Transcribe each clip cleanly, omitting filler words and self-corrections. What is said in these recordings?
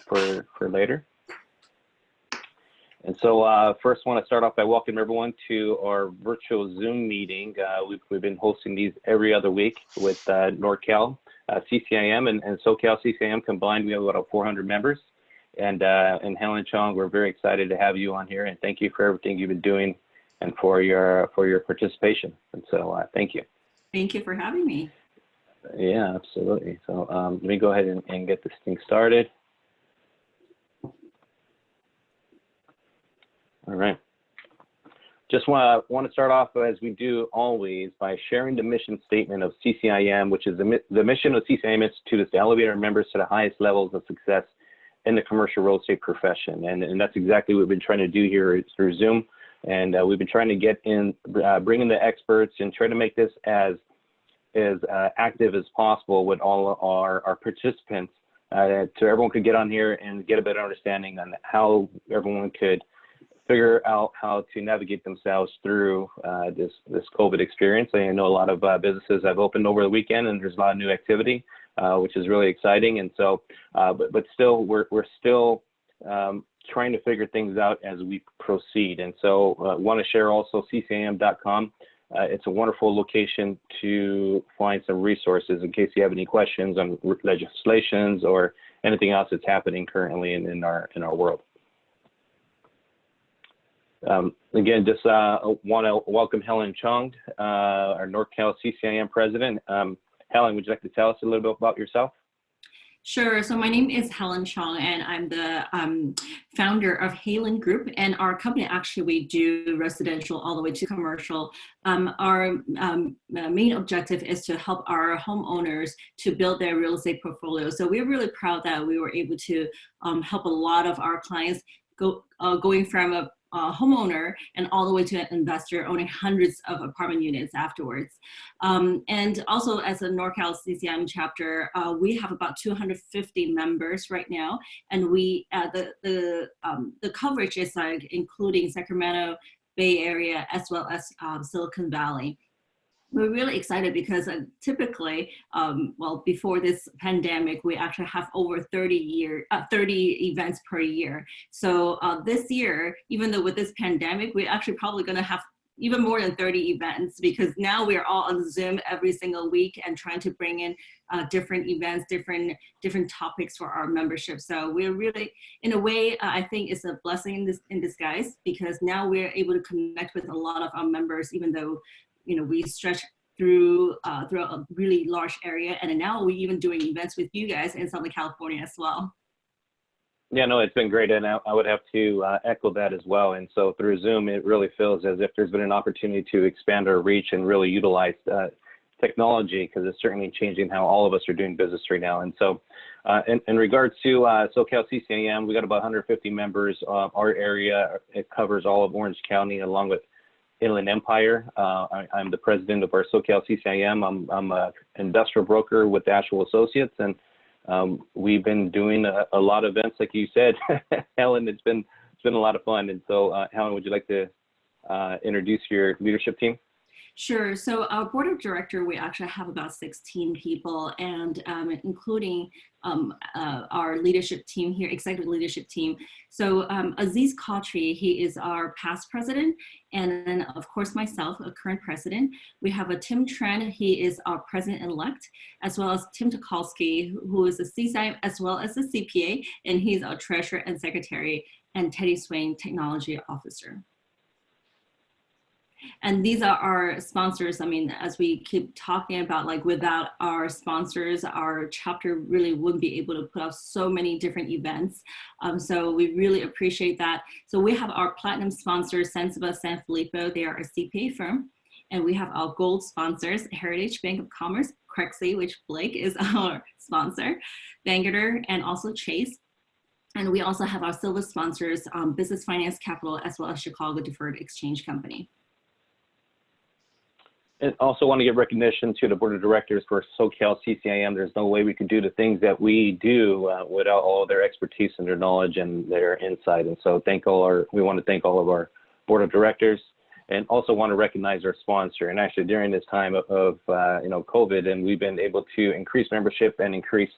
for later. And so first I want to start off by welcoming everyone to our virtual Zoom meeting. We've been hosting these every other week with NorCal CCIM and SoCal CCIM combined. We have about 400 members. And Helen Chong, we're very excited to have you on here, and thank you for everything you've been doing and for your participation. And so thank you. Thank you for having me. Yeah, absolutely. So let me go ahead and get this thing started. All right. Just want to start off, as we do always, by sharing the mission statement of CCIM, which is the mission of CCIM Institute is to elevate our members to the highest levels of success in the commercial real estate profession. And that's exactly what we've been trying to do here through Zoom. And we've been trying to get in, bring in the experts and try to make this as active as possible with all our participants, so everyone could get on here and get a better understanding on how everyone could figure out how to navigate themselves through this COVID experience. I know a lot of businesses have opened over the weekend, and there's a lot of new activity, which is really exciting. And so, but still, we're still trying to figure things out as we proceed. And so, want to share also CCIM.com. It's a wonderful location to find some resources in case you have any questions on legislations or anything else that's happening currently in our world. Again, just want to welcome Helen Chong, our NorCal CCIM president. Helen, would you like to tell us a little bit about yourself? Sure. So my name is Helen Chong, and I'm the founder of Halen Group. And our company, actually, we do residential all the way to commercial. Our main objective is to help our homeowners to build their real estate portfolio. So we're really proud that we were able to help a lot of our clients going from a homeowner and all the way to an investor owning hundreds of apartment units afterwards. And also, as a NorCal CCIM chapter, we have about 250 members right now, and we the coverage is like including Sacramento, Bay Area, as well as Silicon Valley. We're really excited because typically, well, before this pandemic, we actually have over 30 events per year. So this year, even though with this pandemic, we're actually probably going to have even more than 30 events, because now we're all on Zoom every single week and trying to bring in different events, different topics for our membership. So we're really, in a way, I think it's a blessing in disguise, because now we're able to connect with a lot of our members, even though we stretch through a really large area, and now we're even doing events with you guys in Southern California as well. Yeah, no, it's been great, and I would have to echo that as well. And so through Zoom, it really feels as if there's been an opportunity to expand our reach and really utilize technology, because it's certainly changing how all of us are doing business right now. And so in regards to SoCal CCIM, we got about 150 members. Our area, it covers all of Orange County along with Inland Empire. I'm the president of our SoCal CCIM. I'm an industrial broker with Asheville Associates, and we've been doing a lot of events, like you said, Helen. It's been a lot of fun. And so, Helen, would you like to introduce your leadership team? Sure. So our board of directors, we actually have about 16 people, and including our leadership team here, executive leadership team. So Aziz Khatri, he is our past president, and then of course myself, a current president. We have a Tim Tran, he is our president-elect, as well as Tim Tukalski, who is a CCIM as well as a CPA, and he's our treasurer and secretary, and Teddy Swain, technology officer. And these are our sponsors. I mean, as we keep talking about, like, without our sponsors, our chapter really wouldn't be able to put out so many different events. So we really appreciate that. So we have our platinum sponsors, Sensiba San Filippo. They are a CPA firm. And we have our gold sponsors, Heritage Bank of Commerce, CREXi, which Blake is our sponsor, Vanguard, and also Chase. And we also have our silver sponsors, Business Finance Capital, as well as Chicago Deferred Exchange Company. And also want to give recognition to the board of directors for SoCal CCIM. There's no way we could do the things that we do without all of their expertise and their knowledge and their insight. And so we want to thank all of our board of directors, and also want to recognize our sponsor. And actually during this time of COVID, and we've been able to increase membership and increase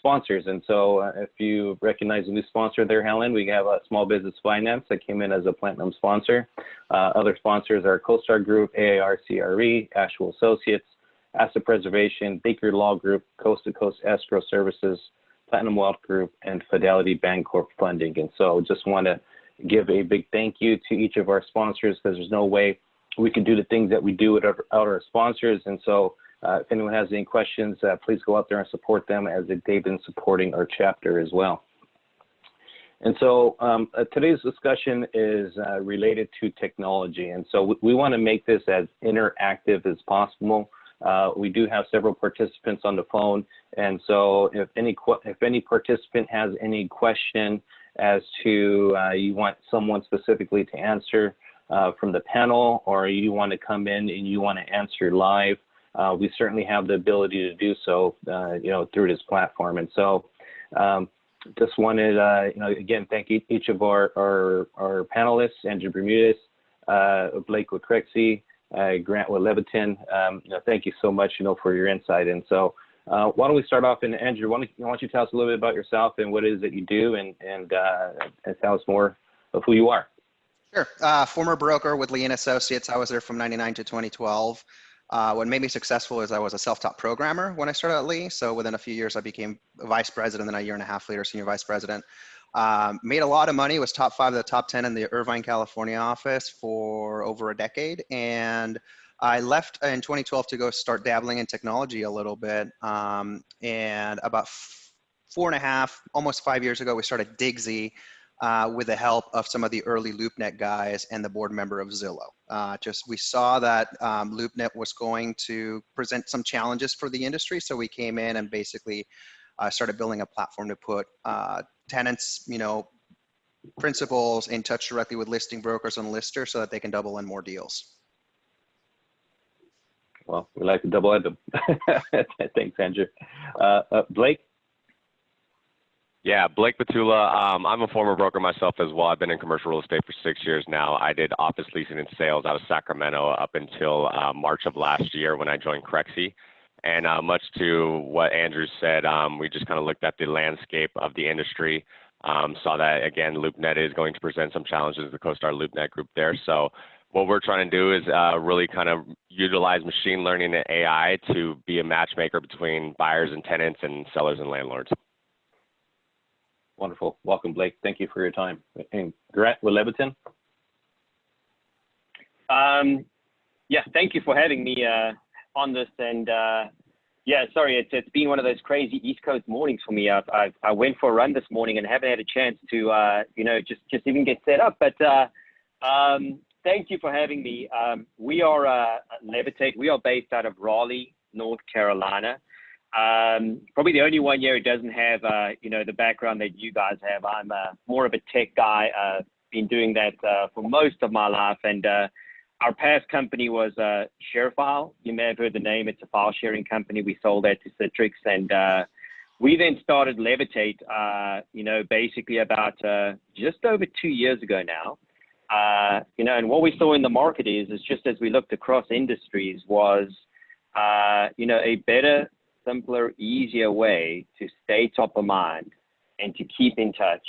sponsors. And so if you recognize a new sponsor there, Helen, we have a Small Business Finance that came in as a platinum sponsor. Other sponsors are CoStar Group, AAR CRE, Asheville Associates, Asset Preservation, Baker Law Group, Coast to Coast Escrow Services, Platinum Wealth Group, and Fidelity Bancorp Funding. And so just want to give a big thank you to each of our sponsors, because there's no way we can do the things that we do without our sponsors. And so if anyone has any questions, please go out there and support them, as they've been supporting our chapter as well. And so today's discussion is related to technology. And so we want to make this as interactive as possible. We do have several participants on the phone. And so if any participant has any question as to you want someone specifically to answer from the panel, or you want to come in and you want to answer live, we certainly have the ability to do so, through this platform. And so just wanted, again, thank each of our panelists, Andrew Bermudez, Blake with CREXi, Grant with Levitate. Thank you so much, for your insight. And so why don't we start off, and Andrew, why don't you tell us a little bit about yourself and what it is that you do, and tell us more of who you are. Sure. Former broker with Lee & Associates. I was there from 99 to 2012. What made me successful is I was a self-taught programmer when I started at Lee. So within a few years, I became vice president, then a year and a half later, senior vice president. Made a lot of money, was top 5 of the top 10 in the Irvine, California office for over a decade. And I left in 2012 to go start dabbling in technology a little bit. And about 4.5, almost 5 years ago, we started Digsy, with the help of some of the early LoopNet guys and the board member of Zillow. We saw that LoopNet was going to present some challenges for the industry. So we came in and basically started building a platform to put tenants, principals in touch directly with listing brokers and listers so that they can double in more deals. Well, we like to double edge them. Thanks, Andrew. Blake? Yeah, Blake Atula. I'm a former broker myself as well. I've been in commercial real estate for 6 years now. I did office leasing and sales out of Sacramento up until March of last year when I joined CREXi. And much to what Andrew said, we just kind of looked at the landscape of the industry, saw that, again, LoopNet is going to present some challenges, the CoStar LoopNet group there. So what we're trying to do is really kind of utilize machine learning and AI to be a matchmaker between buyers and tenants and sellers and landlords. Wonderful. Welcome, Blake. Thank you for your time. And Grant with Levitate? Yeah, thank you for having me on this. And yeah, sorry, it's been one of those crazy East Coast mornings for me. I went for a run this morning and haven't had a chance to, just even get set up. But thank you for having me. We are Levitate. We are based out of Raleigh, North Carolina. Probably the only one here who doesn't have, the background that you guys have. I'm more of a tech guy, been doing that for most of my life. And our past company was ShareFile. You may have heard the name. It's a file sharing company. We sold that to Citrix. And we then started Levitate, basically about just over 2 years ago now. And what we saw in the market is just as we looked across industries was, a better, simpler, easier way to stay top of mind and to keep in touch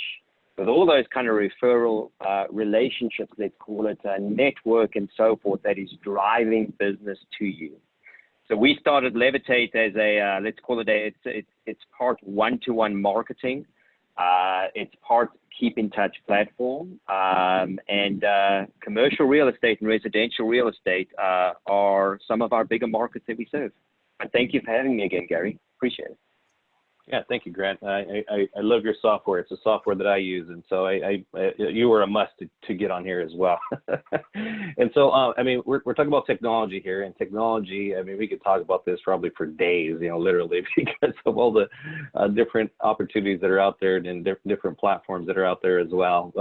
with all those kind of referral relationships, let's call it a network and so forth, that is driving business to you. So we started Levitate as a, let's call it it's part one-to-one marketing. It's part keep in touch platform, and commercial real estate and residential real estate are some of our bigger markets that we serve. And thank you for having me again, Gary. Appreciate it. Yeah, thank you, Grant. I love your software. It's a software that I use, and so you were a must to get on here as well. And so, we're talking about technology here, and technology. We could talk about this probably for days, literally, because of all the different opportunities that are out there and different platforms that are out there as well.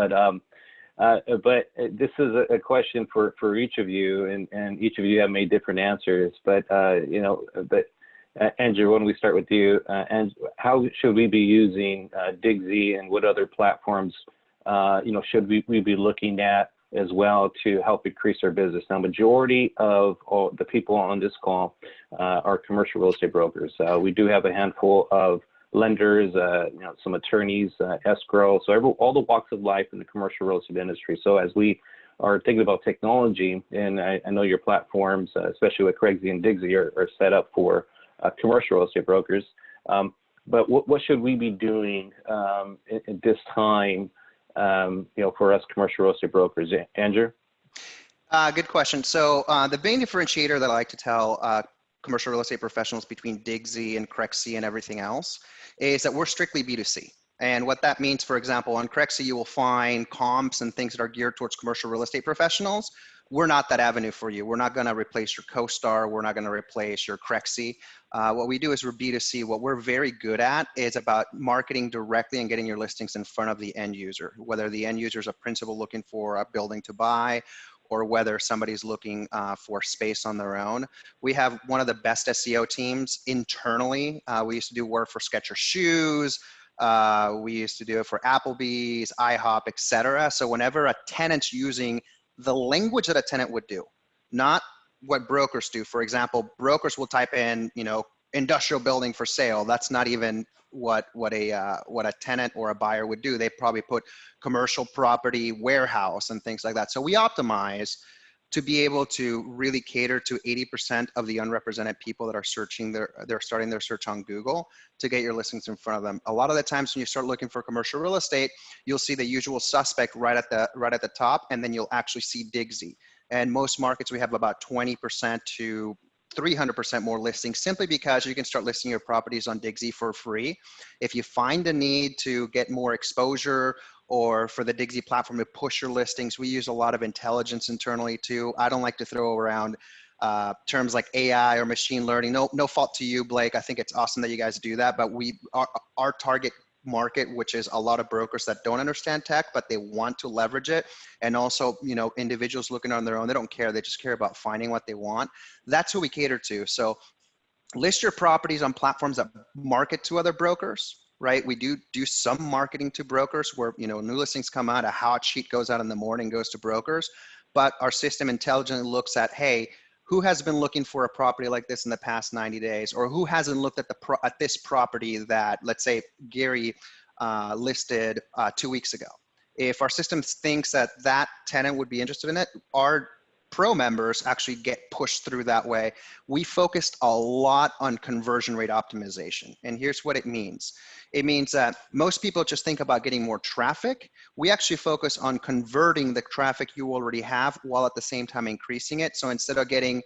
But this is a question for each of you, and each of you have made different answers. But Andrew, why don't we start with you? And how should we be using Digsy, and what other platforms, should we be looking at as well to help increase our business? Now, majority of all the people on this call are commercial real estate brokers. We do have a handful of lenders, some attorneys, escrow, so all the walks of life in the commercial real estate industry. So as we are thinking about technology, and I know your platforms, especially with CREXi and Digsy, are set up for commercial real estate brokers. But what should we be doing at this time, for us commercial real estate brokers? Andrew? Good question. So the main differentiator that I like to tell commercial real estate professionals between Digsy and CREXi and everything else is that we're strictly B2C. And what that means, for example, on CREXi, you will find comps and things that are geared towards commercial real estate professionals. We're not that avenue for you. We're not going to replace your CoStar. We're not going to replace your CREXi. What we do is we're B2C. What we're very good at is about marketing directly and getting your listings in front of the end user, whether the end user is a principal looking for a building to buy, or whether somebody's looking for space on their own. We have one of the best SEO teams internally. We used to do work for Skechers Shoes. We used to do it for Applebee's, IHOP, etc. So whenever a tenant's using the language that a tenant would do, not what brokers do. For example, brokers will type in, industrial building for sale. That's not even what a tenant or a buyer would do. They probably put commercial property, warehouse, and things like that. So we optimize to be able to really cater to 80% of the unrepresented people that are searching they're starting their search on Google to get your listings in front of them. A lot of the times when you start looking for commercial real estate, you'll see the usual suspect right at the top, and then you'll actually see Digsy. And most markets, we have about 20% to 300% more listings, simply because you can start listing your properties on Digsy for free. If you find a need to get more exposure, or for the Digsy platform to push your listings, we use a lot of intelligence internally too. I don't like to throw around terms like AI or machine learning. No fault to you, Blake. I think it's awesome that you guys do that, but our target market, which is a lot of brokers that don't understand tech, but they want to leverage it. And also, individuals looking on their own, they don't care. They just care about finding what they want. That's who we cater to. So list your properties on platforms that market to other brokers, right? We do some marketing to brokers where, new listings come out, a hot sheet goes out in the morning, goes to brokers, but our system intelligently looks at, hey, who has been looking for a property like this in the past 90 days, or who hasn't looked at this property that, let's say, Gary listed 2 weeks ago. If our system thinks that that tenant would be interested in it, our pro members actually get pushed through that way. We focused a lot on conversion rate optimization. And here's what it means. It means that most people just think about getting more traffic. We actually focus on converting the traffic you already have while at the same time increasing it. So instead of getting,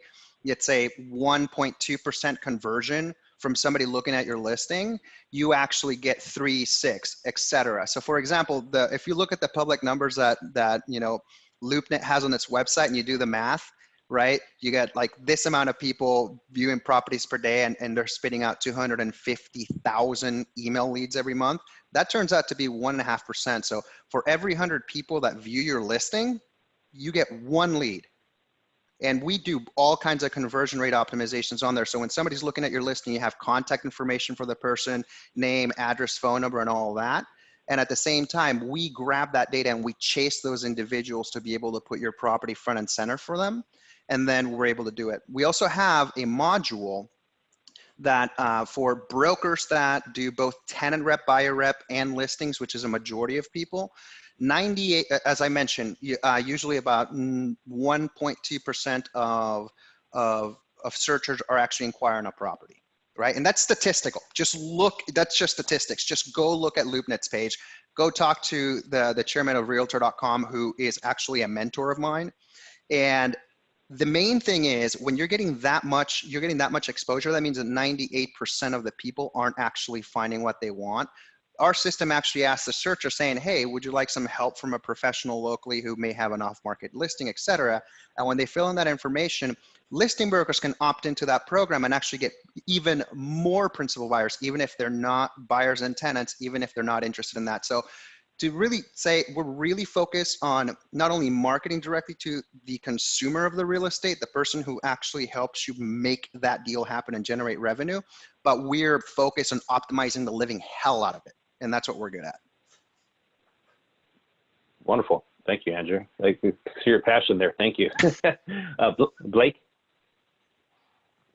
let's say, 1.2% conversion from somebody looking at your listing, you actually get 3, 6, etc. So for example, if you look at the public numbers that LoopNet has on its website and you do the math, right? You get like this amount of people viewing properties per day, and they're spitting out 250,000 email leads every month. That turns out to be 1.5%. So for every 100 people that view your listing, you get 1 lead. And we do all kinds of conversion rate optimizations on there. So when somebody's looking at your listing, you have contact information for the person, name, address, phone number, and all that. And at the same time, we grab that data and we chase those individuals to be able to put your property front and center for them. And then we're able to do it. We also have a module that for brokers that do both tenant rep, buyer rep, and listings, which is a majority of people. 98, as I mentioned, usually about 1.2% of searchers are actually inquiring a property. Right? And that's statistical. That's just statistics. Just go look at LoopNet's page. Go talk to the chairman of Realtor.com, who is actually a mentor of mine. And the main thing is when you're getting that much exposure, that means that 98% of the people aren't actually finding what they want. Our system actually asks the searcher saying, hey, would you like some help from a professional locally who may have an off-market listing, et cetera? And when they fill in that information, listing brokers can opt into that program and actually get even more principal buyers, even if they're not buyers and tenants, even if they're not interested in that. So to really say, we're really focused on not only marketing directly to the consumer of the real estate, the person who actually helps you make that deal happen and generate revenue, but we're focused on optimizing the living hell out of it. And that's what we're good at. Wonderful. Thank you, Andrew. I see your passion there. Thank you. Blake?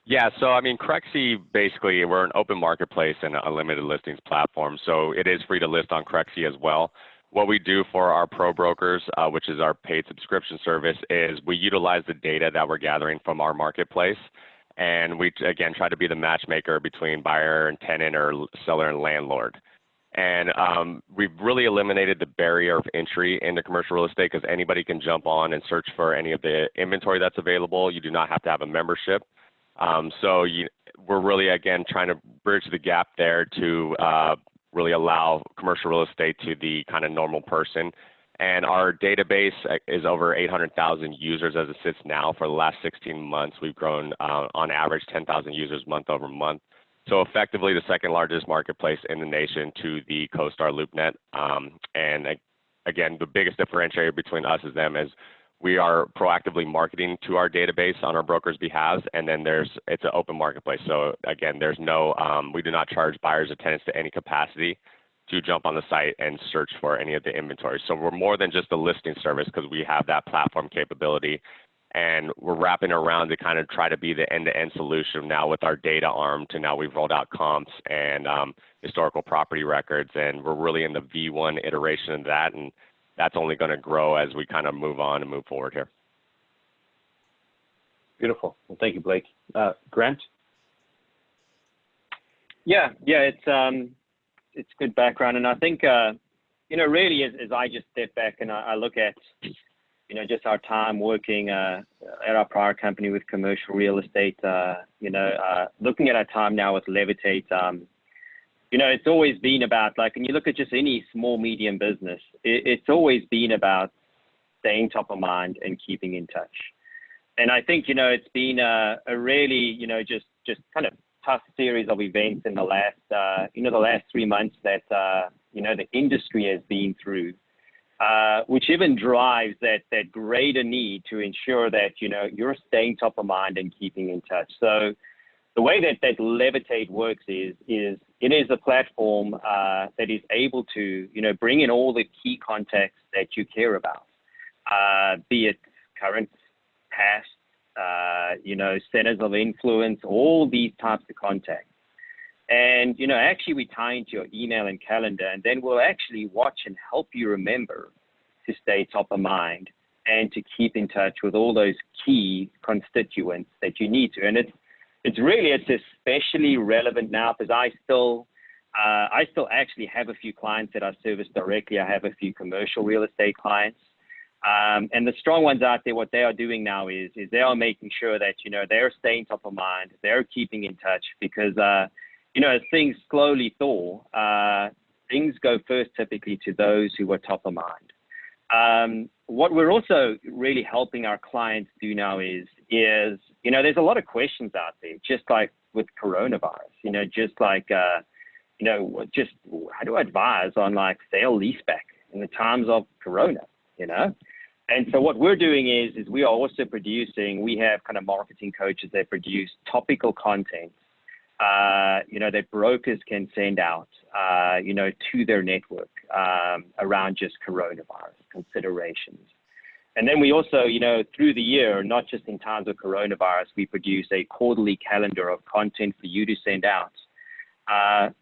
Yeah, so I mean, CREXi, basically, we're an open marketplace and a limited listings platform. So it is free to list on CREXi as well. What we do for our pro brokers, which is our paid subscription service, is we utilize the data that we're gathering from our marketplace. And we, again, try to be the matchmaker between buyer and tenant or seller and landlord. And we've really eliminated the barrier of entry into commercial real estate because anybody can jump on and search for any of the inventory that's available. You do not have to have a membership. We're really, again, trying to bridge the gap there to really allow commercial real estate to the kind of normal person. And our database is over 800,000 users as it sits now. For the last 16 months, we've grown on average 10,000 users month over month. So effectively the second largest marketplace in the nation to the CoStar LoopNet. And again, the biggest differentiator between us and them is we are proactively marketing to our database on our brokers' behalf, and then it's an open marketplace. So again, there's no, we do not charge buyers or tenants to any capacity to jump on the site and search for any of the inventory. So we're more than just a listing service because we have that platform capability, and we're wrapping around to kind of try to be the end-to-end solution now with our data arm to now we've rolled out comps and historical property records, and we're really in the V1 iteration of that, and that's only going to grow as we kind of move on and move forward here. Beautiful. Well, thank you, Blake. Grant? Yeah, it's good background. And I think, really as I just step back and I look at, just our time working at our prior company with commercial real estate, looking at our time now with Levitate, it's always been about, like, when you look at just any small, medium business, it's always been about staying top of mind and keeping in touch. And I think, it's been a really, just kind of tough series of events in the last, the last 3 months that, the industry has been through, which even drives that greater need to ensure that, you're staying top of mind and keeping in touch. So the way that Levitate works is it is a platform that is able to, bring in all the key contacts that you care about, be it current, past, centers of influence, all these types of contacts. And, actually we tie into your email and calendar, and then we'll actually watch and help you remember to stay top of mind and to keep in touch with all those key constituents that you need to. And it's especially relevant now because I still actually have a few clients that I service directly. I have a few commercial real estate clients. And the strong ones out there, what they are doing now is they are making sure that, they're staying top of mind, they're keeping in touch because, as things slowly thaw, things go first typically to those who are top of mind. What we're also really helping our clients do now is there's a lot of questions out there, just like with coronavirus, just how do I advise on like sale leaseback in the times of Corona, And so what we're doing is we are also producing, we have kind of marketing coaches that produce topical content, that brokers can send out, to their network around just coronavirus considerations. And then we also, through the year, not just in times of coronavirus, we produce a quarterly calendar of content for you to send out.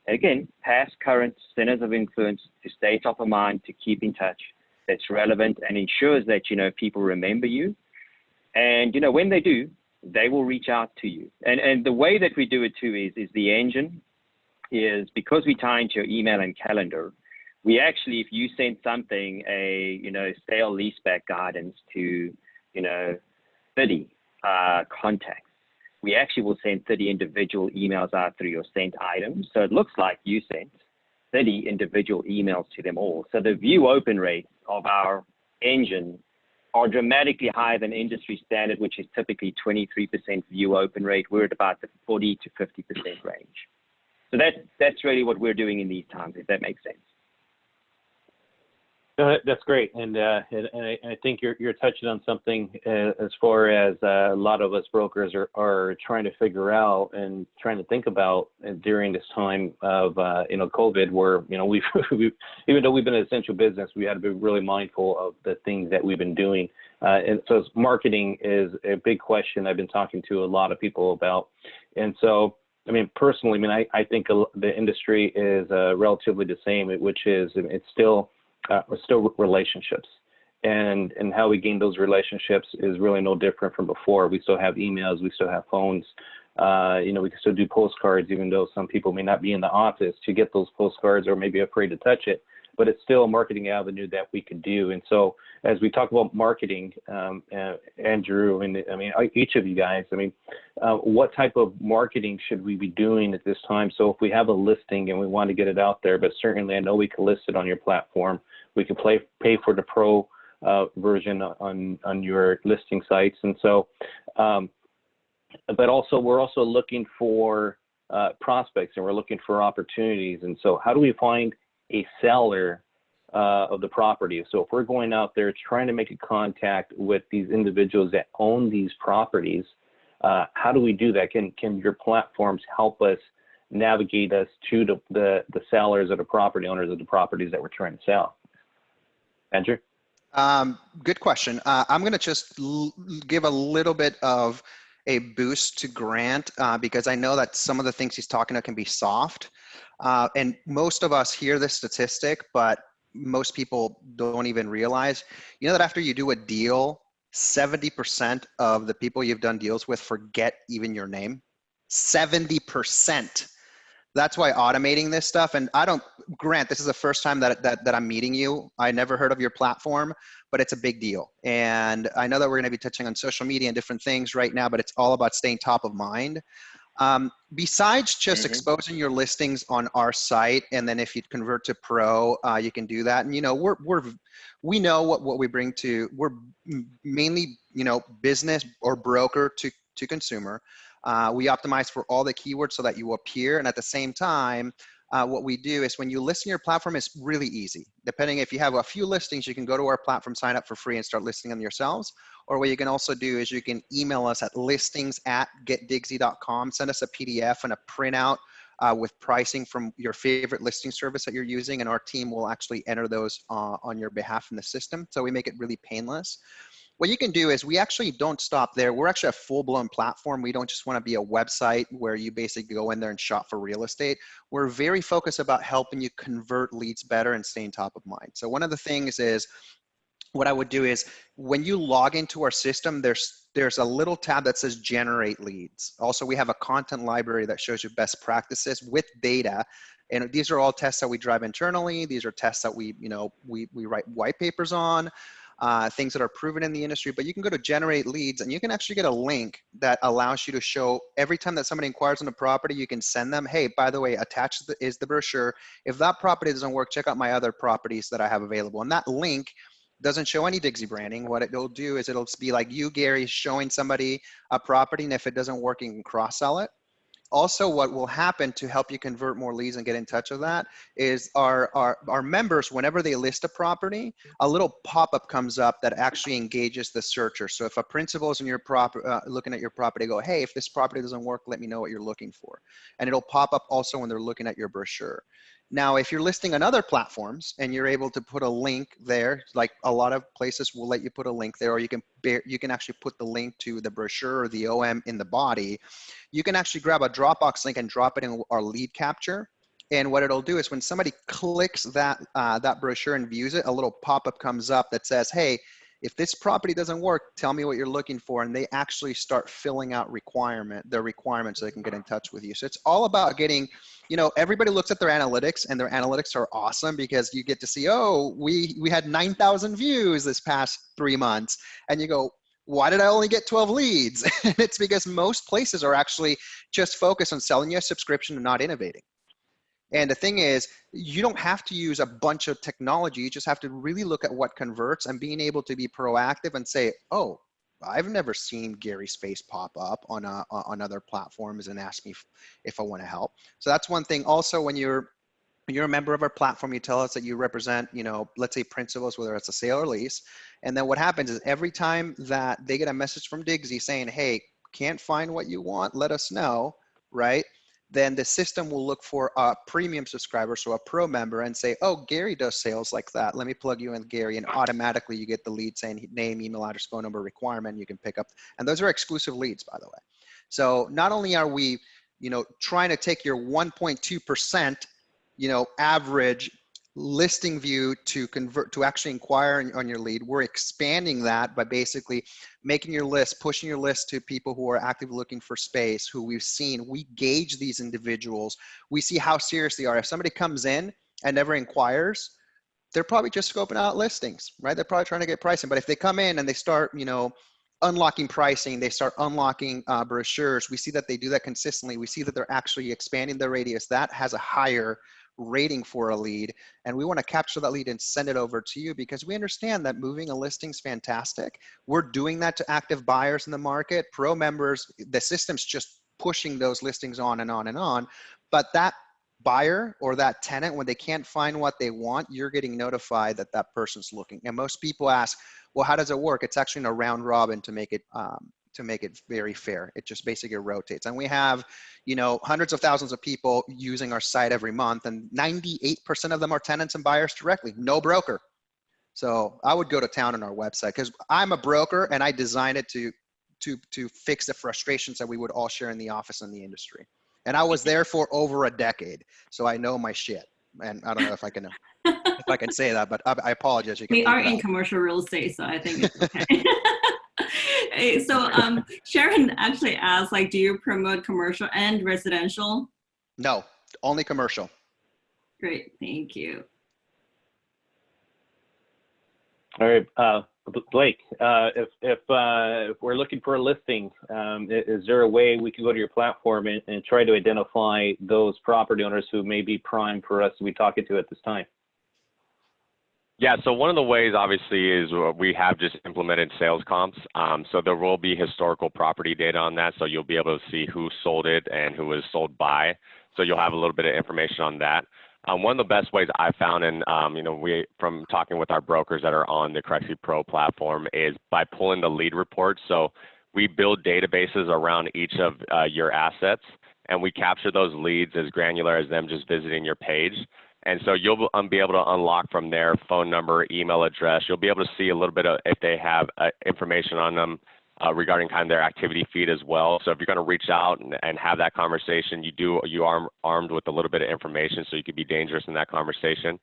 Again, past, current, centers of influence to stay top of mind, to keep in touch. That's relevant and ensures that, people remember you. And, when they do, they will reach out to you. And the way that we do it too is the engine is because we tie into your email and calendar, we actually, if you send something, sale leaseback guidance to, 30 contacts, we actually will send 30 individual emails out through your sent items. So it looks like you sent 30 individual emails to them all. So the view open rates of our engine are dramatically higher than industry standard, which is typically 23% view open rate. We're at about the 40 to 50% range. So that's really what we're doing in these times, if that makes sense. No, that's great, and I think you're touching on something as far as a lot of us brokers are trying to figure out and trying to think about during this time of COVID, where we've even though we've been an essential business, we had to be really mindful of the things that we've been doing, and so marketing is a big question I've been talking to a lot of people about, and so. I mean, personally, I think the industry is relatively the same, which is it's still relationships, and how we gain those relationships is really no different from before. We still have emails, we still have phones, we can still do postcards, even though some people may not be in the office to get those postcards or maybe afraid to touch it, but it's still a marketing avenue that we can do. And so as we talk about marketing, Andrew, and each of you guys, what type of marketing should we be doing at this time? So if we have a listing and we want to get it out there, but certainly I know we can list it on your platform. We can pay for the pro version on your listing sites. And so, but also we're also looking for prospects, and we're looking for opportunities. And so how do we find a seller of the property? So if we're going out there trying to make a contact with these individuals that own these properties, how do we do that? Can your platforms help us navigate us to the sellers or the property owners of the properties that we're trying to sell? Andrew? Good question. I'm going to just give a little bit of a boost to Grant because I know that some of the things he's talking about can be soft. And most of us hear this statistic, but most people don't even realize, that after you do a deal, 70% of the people you've done deals with forget even your name. 70%. That's why automating this stuff, and Grant, this is the first time that I'm meeting you. I never heard of your platform, but it's a big deal. And I know that we're going to be touching on social media and different things right now, but it's all about staying top of mind. Besides just exposing your listings on our site, and then if you convert to pro, you can do that. And we know what we bring to. We're mainly business or broker to consumer. We optimize for all the keywords so that you appear, and at the same time, what we do is when you list in your platform, it's really easy. Depending if you have a few listings, you can go to our platform, sign up for free, and start listing them yourselves. Or what you can also do is you can email us at listings@getdigsy.com, send us a PDF and a printout with pricing from your favorite listing service that you're using, and our team will actually enter those on your behalf in the system. So we make it really painless. What you can do is we actually don't stop there. We're actually a full-blown platform. We don't just want to be a website where you basically go in there and shop for real estate. We're very focused about helping you convert leads better and staying top of mind. So one of the things is, what I would do is when you log into our system, there's a little tab that says generate leads. Also, we have a content library that shows you best practices with data. And these are all tests that we drive internally. These are tests that we write white papers on. Things that are proven in the industry, but you can go to generate leads and you can actually get a link that allows you to show every time that somebody inquires on a property, you can send them, hey, by the way, attached is the brochure. If that property doesn't work, check out my other properties that I have available. And that link doesn't show any Digsy branding. What it'll do is it'll be like you, Gary, showing somebody a property, and if it doesn't work, you can cross-sell it. Also, what will happen to help you convert more leads and get in touch with that is our members, whenever they list a property, a little pop-up comes up that actually engages the searcher. So if a principal is in your looking at your property, go, hey, if this property doesn't work, let me know what you're looking for. And it'll pop up also when they're looking at your brochure. Now, if you're listing on other platforms and you're able to put a link there, like a lot of places will let you put a link there, or you can actually put the link to the brochure or the OM in the body. You can actually grab a Dropbox link and drop it in our lead capture. And what it'll do is when somebody clicks that brochure and views it, a little pop-up comes up that says, hey, if this property doesn't work, tell me what you're looking for. And they actually start filling out their requirements so they can get in touch with you. So it's all about getting, everybody looks at their analytics, and their analytics are awesome because you get to see, oh, we had 9,000 views this past 3 months. And you go, why did I only get 12 leads? And it's because most places are actually just focused on selling you a subscription and not innovating. And the thing is, you don't have to use a bunch of technology. You just have to really look at what converts and being able to be proactive and say, oh, I've never seen Gary's face pop up on other platforms and ask me if I want to help. So that's one thing. Also, when you're You're a member of our platform. You tell us that you represent, let's say principals, whether it's a sale or lease. And then what happens is every time that they get a message from Digsy saying, hey, can't find what you want, let us know, right? Then the system will look for a premium subscriber, so a pro member, and say, oh, Gary does sales like that. Let me plug you in, Gary. And automatically you get the lead saying name, email address, phone number, requirement. You can pick up. And those are exclusive leads, by the way. So not only are we, trying to take your 1.2%, average listing view to convert to actually inquire on your lead, we're expanding that by basically making your list, pushing your list to people who are actively looking for space, who we've seen. We gauge these individuals. We see how serious they are. If somebody comes in and never inquires, they're probably just scoping out listings, right? They're probably trying to get pricing. But if they come in and they start, unlocking pricing, they start unlocking brochures, we see that they do that consistently. We see that they're actually expanding their radius. That has a higher rating for a lead, and we want to capture that lead and send it over to you, because we understand that moving a listing is fantastic. We're doing that to active buyers in the market, pro members. The system's just pushing those listings on and on and on. But that buyer or that tenant, when they can't find what they want, you're getting notified that that person's looking. And most people ask, well, how does it work? It's actually in a round robin to make it very fair. It just basically rotates. And we have, hundreds of thousands of people using our site every month, and 98% of them are tenants and buyers directly, no broker. So I would go to town on our website, because I'm a broker and I designed it to fix the frustrations that we would all share in the office and the industry. And I was there for over a decade, so I know my shit. And I don't know if I can say that, but I apologize. You can we are in commercial real estate, so I think it's okay. So Sharon actually asked, do you promote commercial and residential? No, only commercial. Great, thank you. All right, Blake, if we're looking for a listing, is there a way we can go to your platform and try to identify those property owners who may be prime for us to be talking to at this time? Yeah, so one of the ways obviously is we have just implemented sales comps. So there will be historical property data on that. So you'll be able to see who sold it and who was sold by. So you'll have a little bit of information on that. One of the best ways I found, and we from talking with our brokers that are on the CREXi Pro platform, is by pulling the lead reports. So we build databases around each of your assets, and we capture those leads as granular as them just visiting your page. And so you'll be able to unlock from their phone number, email address. You'll be able to see a little bit of if they have information on them regarding kind of their activity feed as well. So if you're going to reach out and have that conversation, you are armed with a little bit of information, so you could be dangerous in that conversation.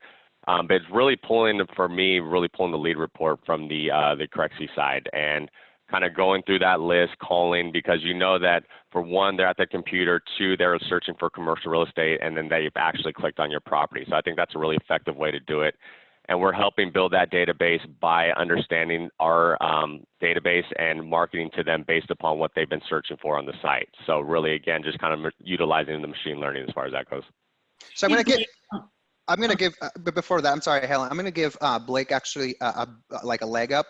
But it's really pulling, for me, really pulling the lead report from the CREXi side and kind of going through that list, calling, because you know that for one, they're at the computer, two, they're searching for commercial real estate, and then they've actually clicked on your property. So I think that's a really effective way to do it. And we're helping build that database by understanding our database and marketing to them based upon what they've been searching for on the site. So really, again, just kind of utilizing the machine learning as far as that goes. So I'm going to give, but before that, I'm sorry, Helen, I'm going to give Blake actually a layup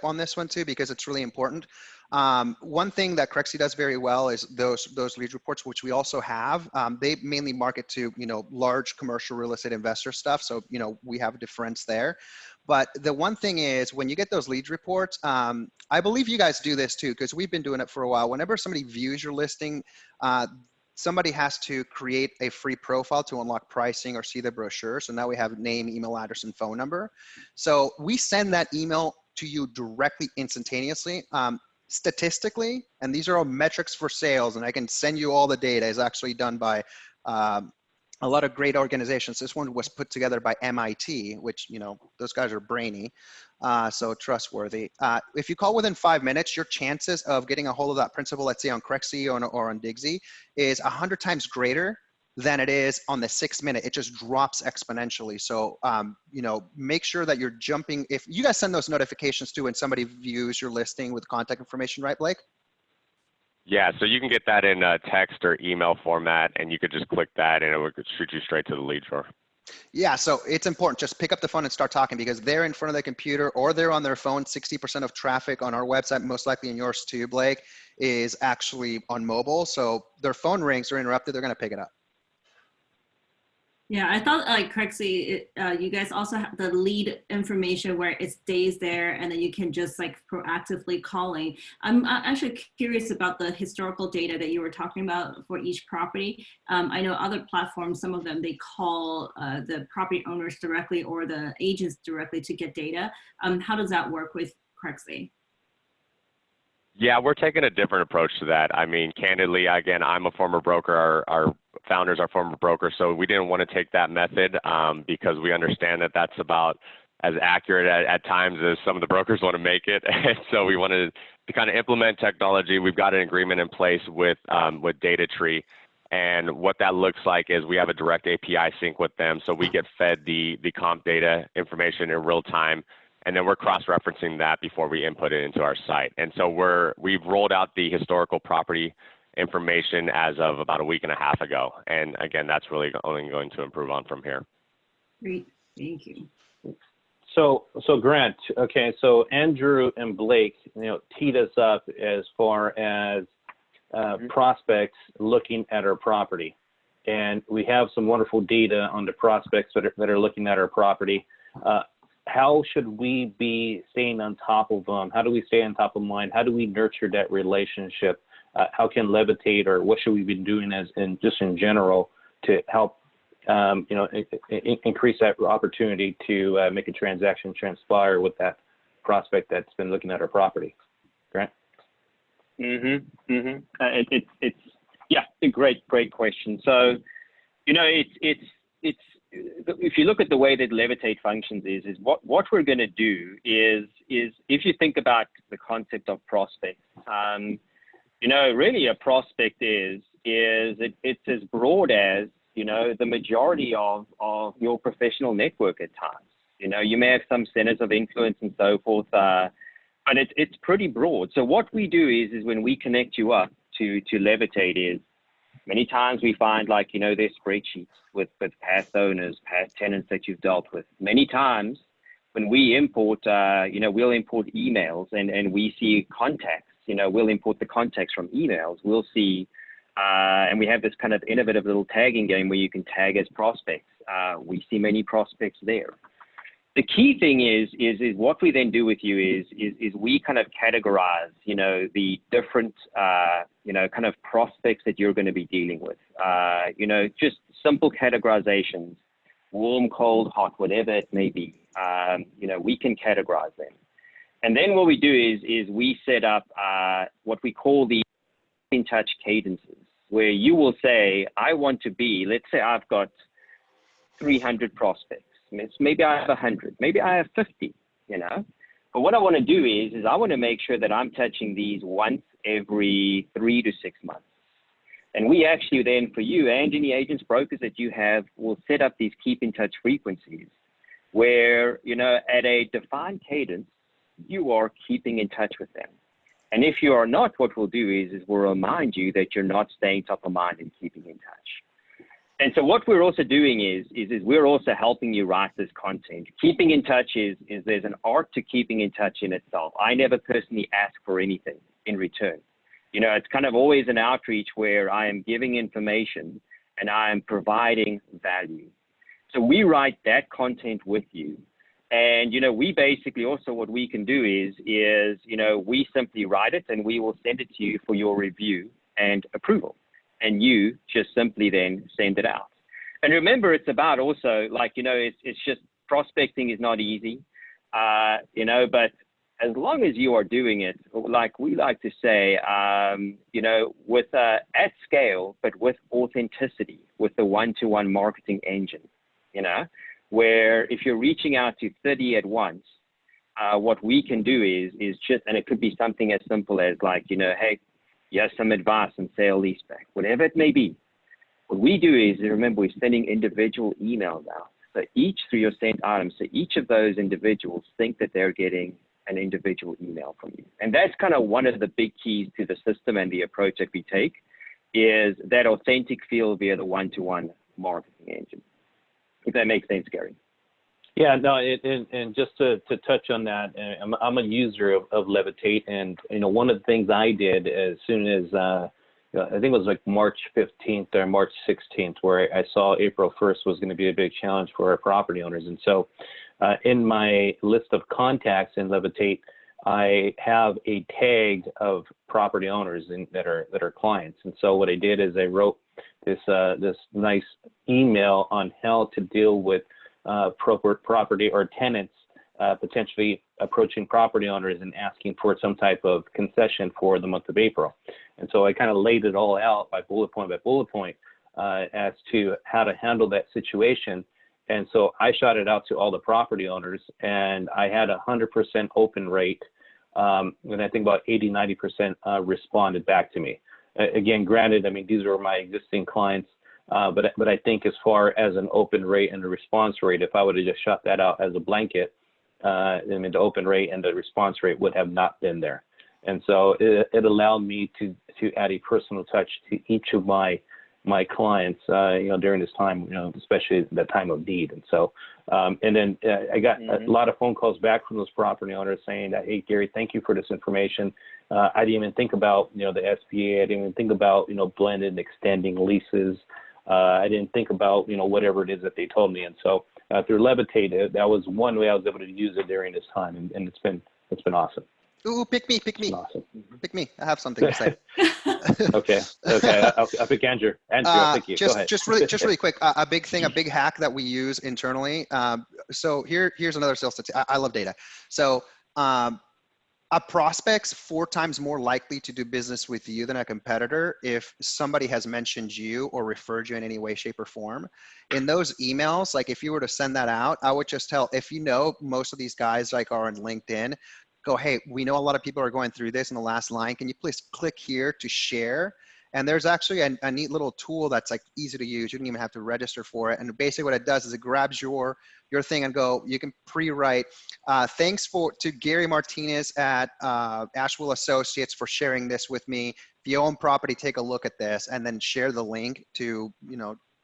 on this one too, because it's really important. One thing that CREXi does very well is those lead reports, which we also have. They mainly market to, large commercial real estate investor stuff. So, we have a difference there. But the one thing is, when you get those lead reports, I believe you guys do this too, because we've been doing it for a while. Whenever somebody views your listing, somebody has to create a free profile to unlock pricing or see the brochure. So now we have name, email address, and phone number. So we send that email to you directly, instantaneously. Statistically, and these are all metrics for sales, and I can send you all the data, is actually done by a lot of great organizations. This one was put together by MIT, which, those guys are brainy, so trustworthy. If you call within 5 minutes, your chances of getting a hold of that principal, let's say on CREXi or on Digsy, is 100 times greater than it is on the 6th minute. It just drops exponentially. So, make sure that you're jumping. If you guys send those notifications too when somebody views your listing with contact information, right, Blake? Yeah, so you can get that in text or email format, and you could just click that and it would shoot you straight to the lead drawer. Yeah, so it's important. Just pick up the phone and start talking, because they're in front of the computer or they're on their phone. 60% of traffic on our website, most likely in yours too, Blake, is actually on mobile. So their phone rings or interrupted, they're going to pick it up. Yeah, I thought like CREXi, you guys also have the lead information where it stays there and then you can just like proactively calling. I'm actually curious about the historical data that you were talking about for each property. I know other platforms, some of them, they call the property owners directly or the agents directly to get data. How does that work with CREXi? Yeah, we're taking a different approach to that. I mean, candidly, again, I'm a former broker. Our founders are former brokers, so we didn't want to take that method because we understand that that's about as accurate at times as some of the brokers want to make it. And so we wanted to kind of implement technology. We've got an agreement in place with DataTree. And what that looks like is we have a direct API sync with them, so we get fed the comp data information in real time. And then we're cross-referencing that before we input it into our site. And so we've rolled out the historical property information as of about a week and a half ago. And again, that's really only going to improve on from here. Great, thank you. So Grant, okay, so Andrew and Blake, teed us up as far as prospects looking at our property. And we have some wonderful data on the prospects that are looking at our property. How should we be staying on top of them? How do we stay on top of mind? How do we nurture that relationship? How can Levitate, or what should we be doing just in general to help increase that opportunity to make a transaction transpire with that prospect that's been looking at our property? Grant? It's a great question. So, it's if you look at the way that Levitate functions is what we're going to do is if you think about the concept of prospect, really a prospect it's as broad as, the majority of your professional network at times. You may have some centers of influence and so forth, but it's pretty broad. So what we do is when we connect you up to Levitate is, many times we find there's spreadsheets with past owners, past tenants that you've dealt with. Many times when we import, we'll import emails and we see contacts, we'll import the contacts from emails. We'll see, and we have this kind of innovative little tagging game where you can tag as prospects. We see many prospects there. The key thing is what we then do with you is we kind of categorize, the different, kind of prospects that you're going to be dealing with. Just simple categorizations, warm, cold, hot, whatever it may be. We can categorize them. And then what we do is we set up what we call the in touch cadences, where you will say, I want to be, let's say I've got 300 prospects. Maybe I have 100, maybe I have 50, But what I want to do is I want to make sure that I'm touching these once every 3 to 6 months. And we actually then, for you and any agents, brokers that you have, will set up these keep in touch frequencies where, at a defined cadence, you are keeping in touch with them. And if you are not, what we'll do is we'll remind you that you're not staying top of mind and keeping in touch. And so what we're also doing is we're also helping you write this content. Keeping in touch is there's an art to keeping in touch in itself. I never personally ask for anything in return. It's kind of always an outreach where I am giving information and I am providing value. So we write that content with you. And, we basically also, what we can do is we simply write it and we will send it to you for your review and approval. And you just simply then send it out. And remember, it's about also it's just prospecting is not easy, but as long as you are doing it, like we like to say, with at scale, but with authenticity, with the one-to-one marketing engine, where if you're reaching out to 30 at once, what we can do is just, and it could be something as simple as hey, yes, some advice on sale leaseback, whatever it may be. What we do is, remember, we're sending individual emails out. So each through your sent items, so each of those individuals think that they're getting an individual email from you. And that's kind of one of the big keys to the system and the approach that we take is that authentic feel via the one-to-one marketing engine. If that makes sense, Gary. Yeah, no, and just to touch on that, I'm a user of Levitate, and one of the things I did as soon as I think it was like March 15th or March 16th, where I saw April 1st was going to be a big challenge for our property owners. And so in my list of contacts in Levitate, I have a tag of property owners that are clients. And so what I did is I wrote this nice email on how to deal with property or tenants potentially approaching property owners and asking for some type of concession for the month of April. And so I kind of laid it all out by bullet point as to how to handle that situation. And so I shot it out to all the property owners, and I had 100% open rate. And I think about 80–90% responded back to me. Again, granted, I mean, these were my existing clients, but I think as far as an open rate and the response rate, if I would have just shot that out as a blanket, I mean, the open rate and the response rate would have not been there. And so it allowed me to add a personal touch to each of my clients, during this time, especially the time of need. And so, and then I got a lot of phone calls back from those property owners saying that, hey, Gary, thank you for this information. I didn't even think about, the SBA. I didn't even think about, blended and extending leases. I didn't think about, whatever it is that they told me. And so through Levitate, that was one way I was able to use it during this time. And it's been awesome. Ooh, pick me. Awesome. Pick me. I have something to say. Okay. I'll pick Andrew. I'll pick you. Go ahead. Just really quick. A big hack that we use internally. So here's another sales statistic. I love data. So a prospect's 4 times more likely to do business with you than a competitor if somebody has mentioned you or referred you in any way, shape, or form. In those emails, like if you were to send that out, I would just tell, if most of these guys like are on LinkedIn, go, hey, we know a lot of people are going through this in the last line. Can you please click here to share? And there's actually a neat little tool that's like easy to use. You don't even have to register for it. And basically what it does is it grabs your thing and you can pre-write, thanks to Gary Martinez at Ashwell Associates for sharing this with me. If you own property, take a look at this, and then share the link to,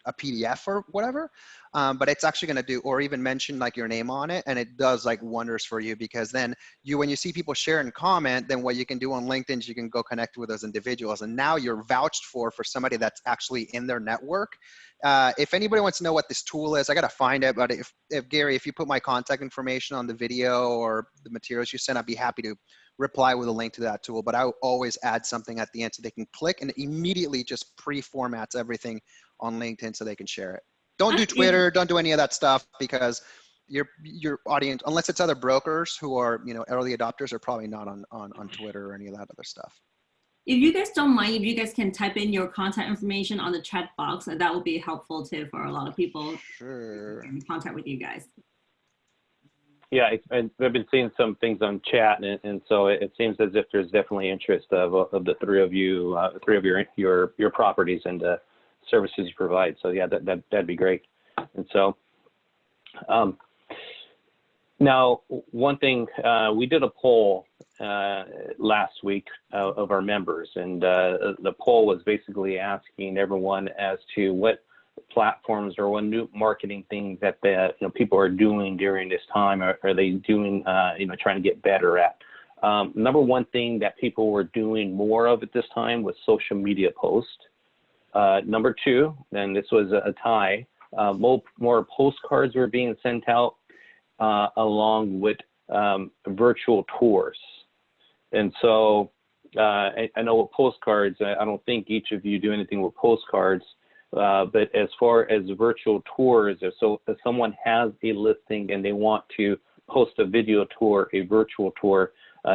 a PDF or whatever. But it's actually going to do, or even mention like your name on it, and it does like wonders for you, because then when you see people share and comment, then what you can do on LinkedIn is you can go connect with those individuals, and now you're vouched for somebody that's actually in their network. If anybody wants to know what this tool is, I got to find it. But if Gary, if you put my contact information on the video or the materials you sent, I'd be happy to reply with a link to that tool. But I will always add something at the end so they can click, and it immediately just pre-formats everything on LinkedIn so they can share it. Don't do Twitter, don't do any of that stuff, because your audience, unless it's other brokers who are, early adopters, are probably not on Twitter or any of that other stuff. If you guys don't mind, if you guys can type in your contact information on the chat box, and that would be helpful too for a lot of people. Sure. In contact with you guys. Yeah, I've been seeing some things on chat, and so it seems as if there's definitely interest of the three of your properties and the services you provide. So yeah, that'd be great. And so now one thing, we did a poll last week of our members, and the poll was basically asking everyone as to what platforms or what new marketing things that people are doing during this time, or are they doing trying to get better at. Number one thing that people were doing more of at this time was social media posts. Number 2, and this was a tie, more postcards were being sent out along with virtual tours. And so I know with postcards, I don't think each of you do anything with postcards, but as far as virtual tours, so if someone has a listing and they want to post a video tour, a virtual tour,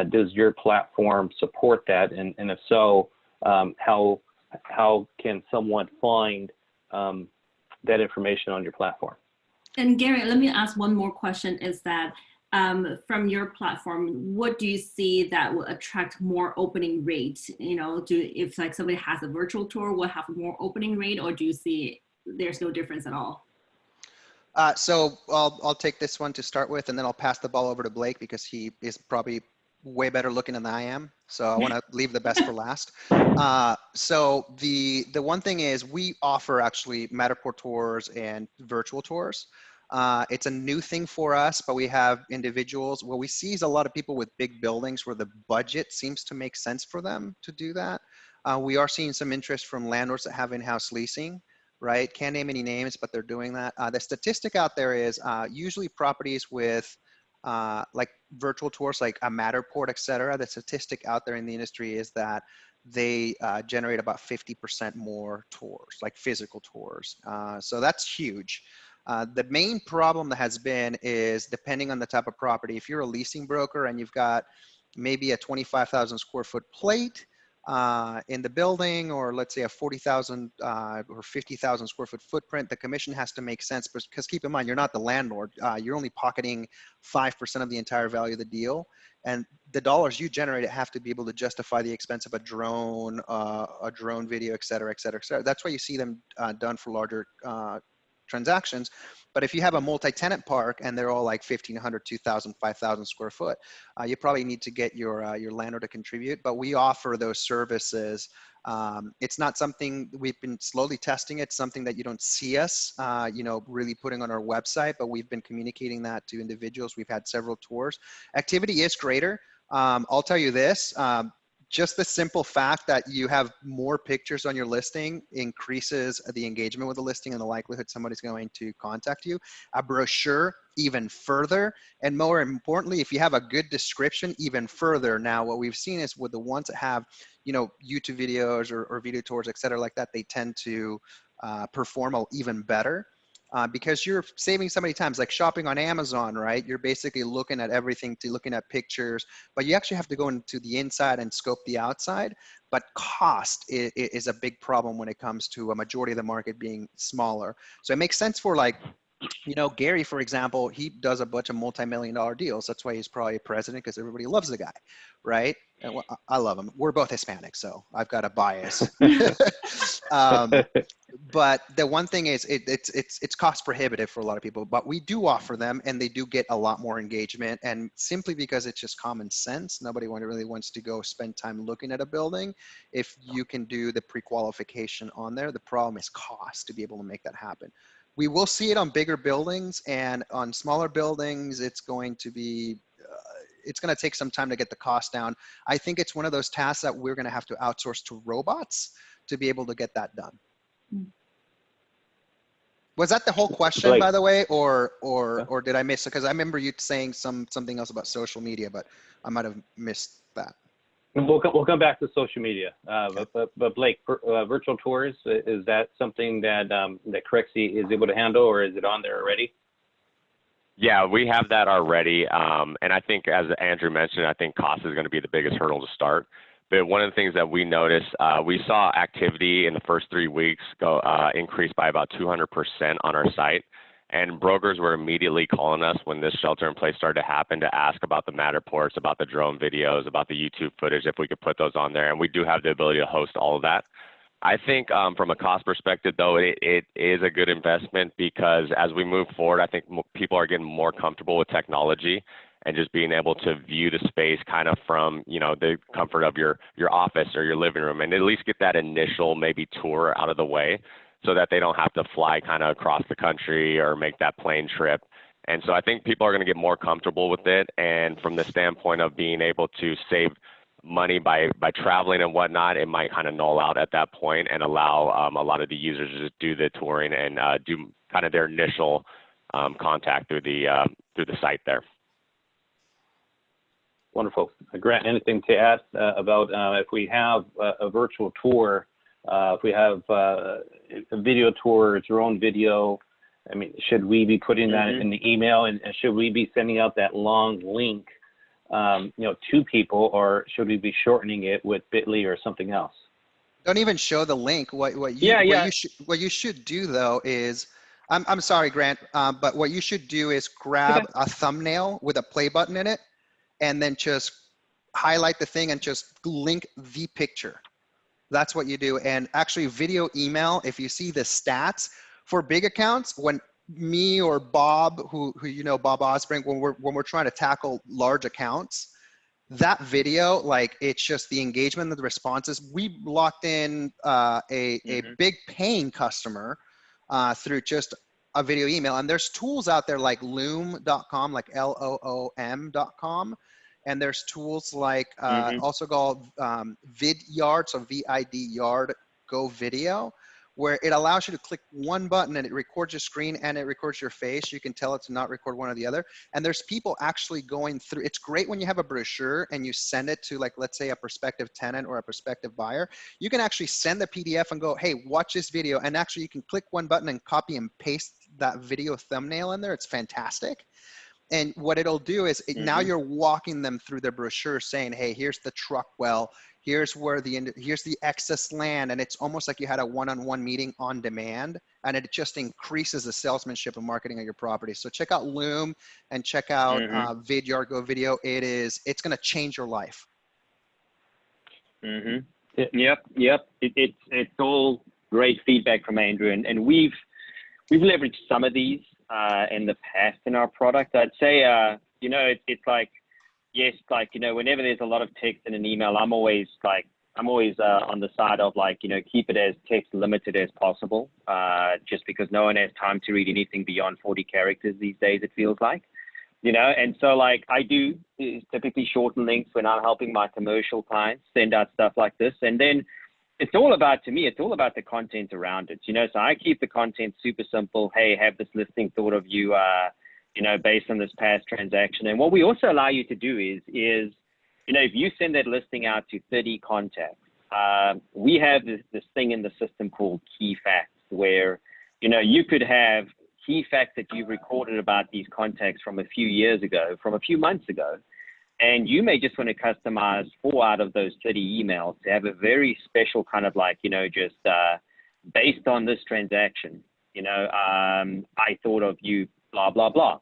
does your platform support that? And if so, how can someone find that information on your platform? And Gary, let me ask one more question, is that from your platform, what do you see that will attract more opening rate? If like somebody has a virtual tour, will have more opening rate, or do you see there's no difference at all? So I'll take this one to start with, and then I'll pass the ball over to Blake, because he is probably way better looking than I am. So I want to leave the best for last. So the one thing is, we offer actually Matterport tours and virtual tours. It's a new thing for us, but we have individuals. What we see is a lot of people with big buildings where the budget seems to make sense for them to do that. We are seeing some interest from landlords that have in-house leasing, right? Can't name any names, but they're doing that. The statistic out there is usually properties with like virtual tours, like a Matterport, et cetera. The statistic out there in the industry is that they generate about 50% more tours, like physical tours. So that's huge. The main problem that has been is, depending on the type of property, if you're a leasing broker and you've got maybe a 25,000 square foot plate in the building, or let's say a 40,000 or 50,000 square foot footprint, the commission has to make sense, because keep in mind, you're not the landlord. You're only pocketing 5% of the entire value of the deal. And the dollars you generate have to be able to justify the expense of a drone video, et cetera, et cetera, et cetera. That's why you see them done for larger transactions. But if you have a multi-tenant park and they're all like 1,500, 2,000, 5,000 square foot, you probably need to get your landlord to contribute. But we offer those services. It's not something we've been slowly testing. It's something that you don't see us, really putting on our website, but we've been communicating that to individuals. We've had several tours. Activity is greater. I'll tell you this. Just the simple fact that you have more pictures on your listing increases the engagement with the listing and the likelihood somebody's going to contact you. A brochure, even further. And more importantly, if you have a good description, even further. Now, what we've seen is with the ones that have, YouTube videos or video tours, et cetera, like that, they tend to perform even better. Because you're saving so many times, like shopping on Amazon, right? You're basically looking at everything, looking at pictures, but you actually have to go into the inside and scope the outside. But cost is a big problem when it comes to a majority of the market being smaller. So it makes sense for, like, Gary, for example, he does a bunch of multi-million-dollar deals. That's why he's probably president, because everybody loves the guy, right? And I love him. We're both Hispanic, so I've got a bias. But the one thing is, it's cost prohibitive for a lot of people, but we do offer them, and they do get a lot more engagement. And simply because it's just common sense, nobody really wants to go spend time looking at a building. If you can do the pre-qualification on there, the problem is cost to be able to make that happen. We will see it on bigger buildings, and on smaller buildings, it's going to be, it's going to take some time to get the cost down. I think it's one of those tasks that we're going to have to outsource to robots to be able to get that done. Was that the whole question, by the way, or did I miss it? Because I remember you saying something else about social media, but I might have missed that. We'll come back to social media, but Blake, virtual tours, is that something that that CREXi is able to handle, or is it on there already? Yeah, we have that already, and I think, as Andrew mentioned, I think cost is going to be the biggest hurdle to start. But one of the things that we noticed, we saw activity in the first 3 weeks go increase by about 200% on our site. And brokers were immediately calling us when this shelter-in-place started to happen to ask about the Matterports, about the drone videos, about the YouTube footage, if we could put those on there. And we do have the ability to host all of that. I think from a cost perspective, though, it is a good investment, because as we move forward, I think people are getting more comfortable with technology and just being able to view the space kind of from, the comfort of your office or your living room, and at least get that initial maybe tour out of the way, so that they don't have to fly kind of across the country or make that plane trip. And so I think people are going to get more comfortable with it. And from the standpoint of being able to save money by traveling and whatnot, it might kind of null out at that point and allow a lot of the users to do the touring and do kind of their initial contact through the site there. Wonderful. Grant, anything to add about if we have a virtual tour, if we have a video tour, drone video, I mean, should we be putting that in the email, and should we be sending out that long link, to people, or should we be shortening it with Bitly or something else? Don't even show the link. What you should do, though, is, I'm sorry, Grant, but what you should do is grab a thumbnail with a play button in it, and then just highlight the thing and just link the picture. That's what you do. And actually, video email, if you see the stats for big accounts, when me or Bob, who Bob Osbrink, when we're trying to tackle large accounts, that video, like, it's just the engagement of the responses. We locked in a big paying customer through just a video email. And there's tools out there like loom.com, like LOOM.com. And there's tools like Mhm. also called Vidyard, so VID Yard Go Video, where it allows you to click one button and it records your screen and it records your face. You can tell it to not record one or the other. And there's people actually going through. It's great when you have a brochure and you send it to, like, let's say a prospective tenant or a prospective buyer. You can actually send the PDF and go, hey, watch this video. And actually you can click one button and copy and paste that video thumbnail in there. It's fantastic. And what it'll do is now you're walking them through the brochure saying, hey, here's the truck well, here's where here's the excess land. And it's almost like you had a one-on-one meeting on demand, and it just increases the salesmanship and marketing of your property. So check out Loom and check out Vidyard Go Video. It's going to change your life. Yep. It's all great feedback from Andrew, and we've leveraged some of these in the past in our product. I'd say, it's like, yes, like, whenever there's a lot of text in an email, I'm always on the side of, like, keep it as text limited as possible, just because no one has time to read anything beyond 40 characters these days, it feels like, and so, like, I do typically shorten links when I'm helping my commercial clients send out stuff like this. And then it's all about the content around it, so I keep the content super simple. Hey, have this listing thought of you, based on this past transaction. And what we also allow you to do is, if you send that listing out to 30 contacts, we have this thing in the system called key facts, where, you could have key facts that you've recorded about these contacts from a few years ago, from a few months ago. And you may just want to customize 4 out of those 30 emails to have a very special kind of, like, just based on this transaction, I thought of you, blah, blah, blah.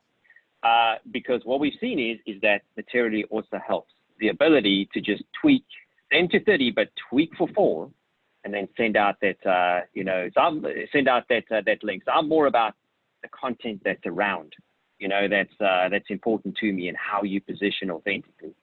Because what we've seen is that materially also helps the ability to just tweak, send to 30, but tweak for 4, and then send out that, send out that link. So I'm more about the content that's around. That's important to me, and how you position authentically.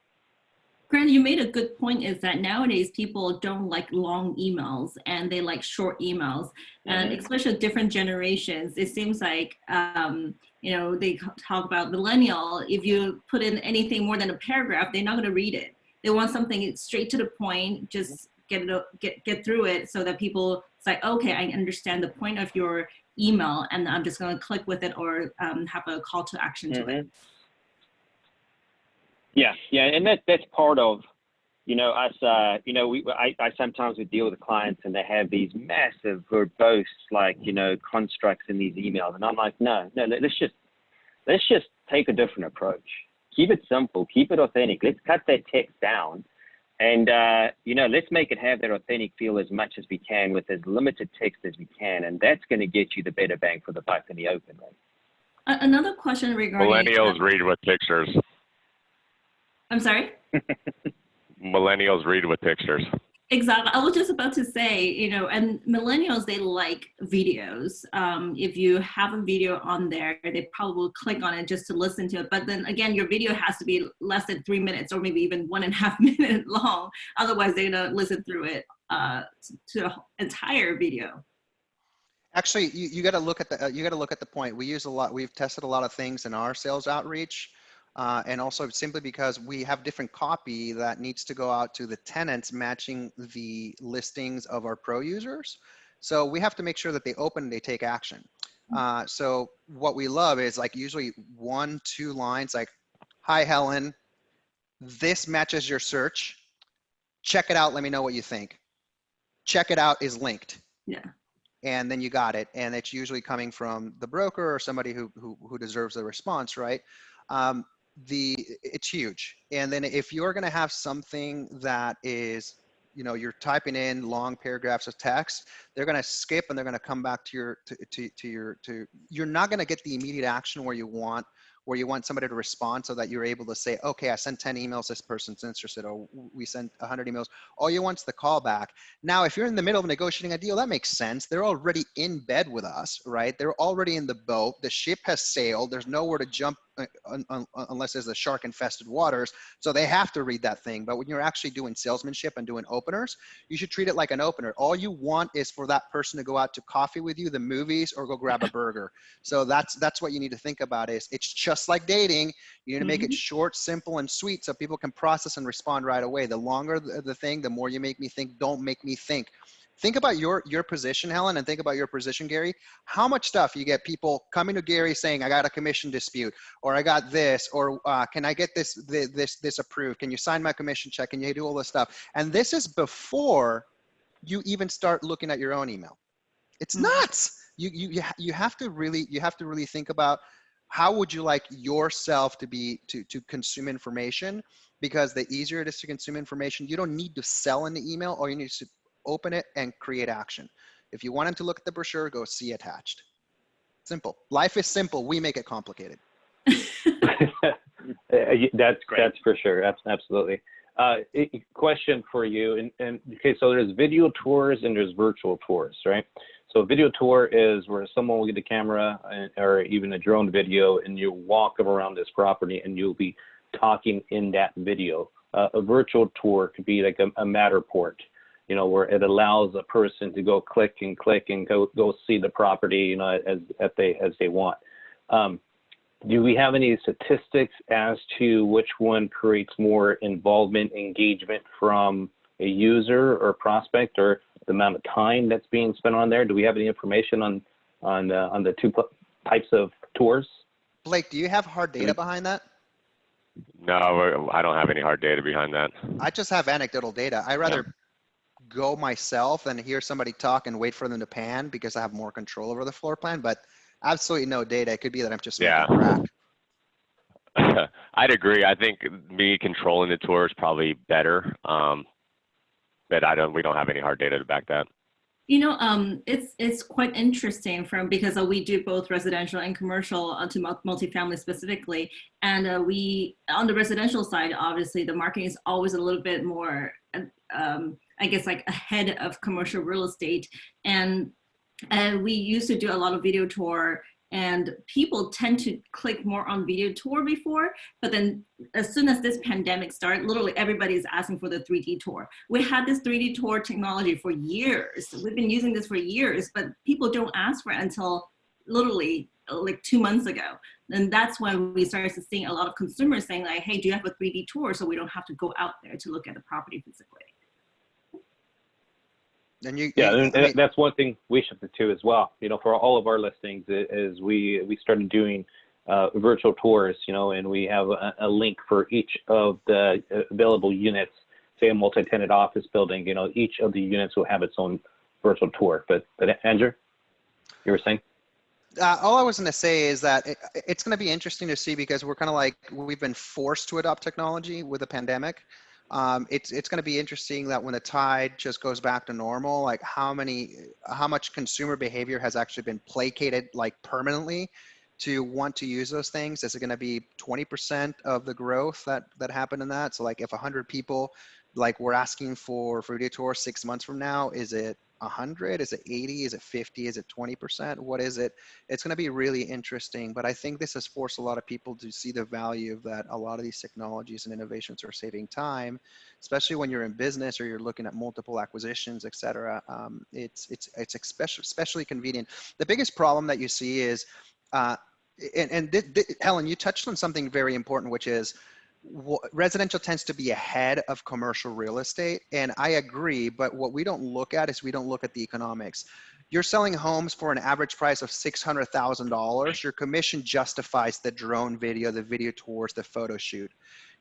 Grant, you made a good point, is that nowadays people don't like long emails and they like short emails. And especially different generations, it seems like, they talk about millennial. If you put in anything more than a paragraph, they're not going to read it. They want something straight to the point, just get through it, so that people, it's like, okay, I understand the point of your email, and I'm just going to click with it, or have a call to action to it. Yeah, and that's part of, us. I sometimes would deal with clients, and they have these massive verbose, like, constructs in these emails, and I'm like, no, let's just take a different approach. Keep it simple, keep it authentic. Let's cut that text down. And, let's make it have that authentic feel as much as we can, with as limited text as we can. And that's going to get you the better bang for the buck in the open, right? Another question regarding... Millennials read with pictures. I'm sorry? Millennials read with pictures. Exactly. I was just about to say, and millennials, they like videos. If you have a video on there, they probably will click on it just to listen to it. But then again, your video has to be less than 3 minutes, or maybe even 1.5 minutes long. Otherwise, they're going to listen through it to the entire video. Actually, you got to look at the point. We've tested a lot of things in our sales outreach. And also simply because we have different copy that needs to go out to the tenants matching the listings of our pro users. So we have to make sure that they open and they take action. So what we love is, like, usually 1-2 lines, like, hi, Helen, this matches your search. Check it out. Let me know what you think. Check it out is linked. Yeah. And then you got it. And it's usually coming from the broker or somebody who deserves the response, right? It's huge. And then if you're going to have something that is, you're typing in long paragraphs of text, they're going to skip and they're going to come back to you're not going to get the immediate action where you want somebody to respond, so that you're able to say, okay, I sent 10 emails, this person's interested, or we sent 100 emails. All you want is the call back. Now, if you're in the middle of negotiating a deal, that makes sense. They're already in bed with us, right? They're already in the boat. The ship has sailed. There's nowhere to jump unless there's the shark infested waters. So they have to read that thing. But when you're actually doing salesmanship and doing openers, you should treat it like an opener. All you want is for that person to go out to coffee with you, the movies, or go grab a burger. So that's what you need to think about. Is it's just like dating. You need to make it short, simple, and sweet so people can process and respond right away. The longer the thing, the more you make me think. Don't make me think. Think about your position, Helen, and think about your position, Gary. How much stuff you get people coming to Gary saying, I got a commission dispute, or I got this, or can I get this approved? Can you sign my commission check? Can you do all this stuff? And this is before you even start looking at your own email. It's nuts. You have to really think about how would you like yourself to consume information, because the easier it is to consume information, you don't need to sell in the email. All you need to open it and create action. If you want them to look at the brochure, go see attached. Simple. Life is simple. We make it complicated. That's for sure. Absolutely. Question for you. And okay, so there's video tours and there's virtual tours, right? So a video tour is where someone will get a camera or even a drone video, and you walk them around this property, and you'll be talking in that video. A virtual tour could be like a Matterport, you know, where it allows a person to go click and go see the property, you know, as they want. Do we have any statistics as to which one creates more involvement, engagement from a user or prospect, or the amount of time that's being spent on there? Do we have any information on the two types of tours? Blake, do you have hard data behind that? No, I don't have any hard data behind that. I just have anecdotal data. I rather go myself than hear somebody talk and wait for them to pan, because I have more control over the floor plan, but absolutely no data. It could be that I'm just making crack. I'd agree. I think me controlling the tour is probably better. But we don't have any hard data to back that. You know, it's quite interesting because we do both residential and commercial to multifamily specifically. And we, on the residential side, obviously the marketing is always a little bit more, I guess, like ahead of commercial real estate. And we used to do a lot of video tour, and people tend to click more on video tour before, but then as soon as this pandemic started, literally everybody is asking for the 3D tour. We had this 3D tour technology for years. We've been using this for years, but people don't ask for it until literally like 2 months ago. And that's when we started seeing a lot of consumers saying like, hey, do you have a 3D tour so we don't have to go out there to look at the property physically? And that's one thing we shifted to as well. You know, for all of our listings, is we started doing virtual tours. You know, and we have a link for each of the available units. Say a multi-tenant office building. You know, each of the units will have its own virtual tour. But Andrew, you were saying? All I was going to say is that it's going to be interesting to see, because we're kind of like, we've been forced to adopt technology with the pandemic. It's going to be interesting that when the tide just goes back to normal, like how much consumer behavior has actually been placated like permanently to want to use those things. Is it going to be 20% of the growth that happened in that? So like if 100 people like we're asking for video tour 6 months from now, is it 100? Is it 80? Is it 50? Is it 20%? What is it? It's going to be really interesting, but I think this has forced a lot of people to see the value of that. A lot of these technologies and innovations are saving time, especially when you're in business or you're looking at multiple acquisitions, et cetera. It's especially convenient. The biggest problem that you see is, Helen, you touched on something very important, which is residential tends to be ahead of commercial real estate. And I agree, but what we don't look at is we don't look at the economics. You're selling homes for an average price of $600,000. Your commission justifies the drone video, the video tours, the photo shoot.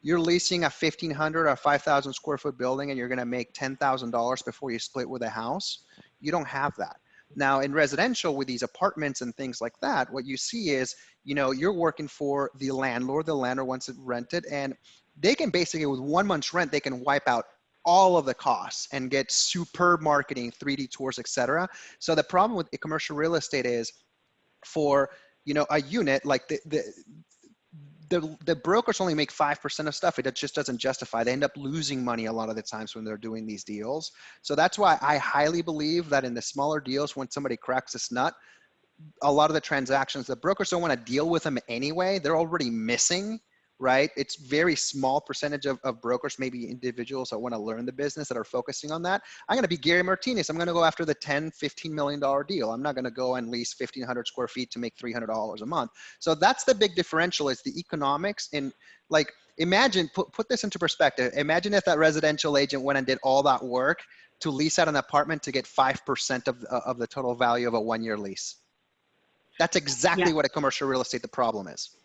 You're leasing a 1,500 or 5,000 square foot building and you're going to make $10,000 before you split with a house. You don't have that. Now in residential with these apartments and things like that, what you see is, you know, you're working for the landlord wants it rented, and they can basically with 1 month's rent, they can wipe out all of the costs and get superb marketing, 3D tours, et cetera. So the problem with commercial real estate is for, you know, a unit, like the brokers only make 5% of stuff. It just doesn't justify. They end up losing money a lot of the times when they're doing these deals. So that's why I highly believe that in the smaller deals, when somebody cracks this nut, a lot of the transactions, the brokers don't want to deal with them anyway. They're already missing, right? It's very small percentage of brokers, maybe individuals that want to learn the business that are focusing on that. I'm going to be Gary Martinez. I'm going to go after the $10-15 million deal. I'm not going to go and lease 1,500 square feet to make $300 a month. So that's the big differential, is the economics. And like, imagine, put this into perspective. Imagine if that residential agent went and did all that work to lease out an apartment to get 5% of the total value of a 1-year lease. That's exactly what a commercial real estate, the problem is.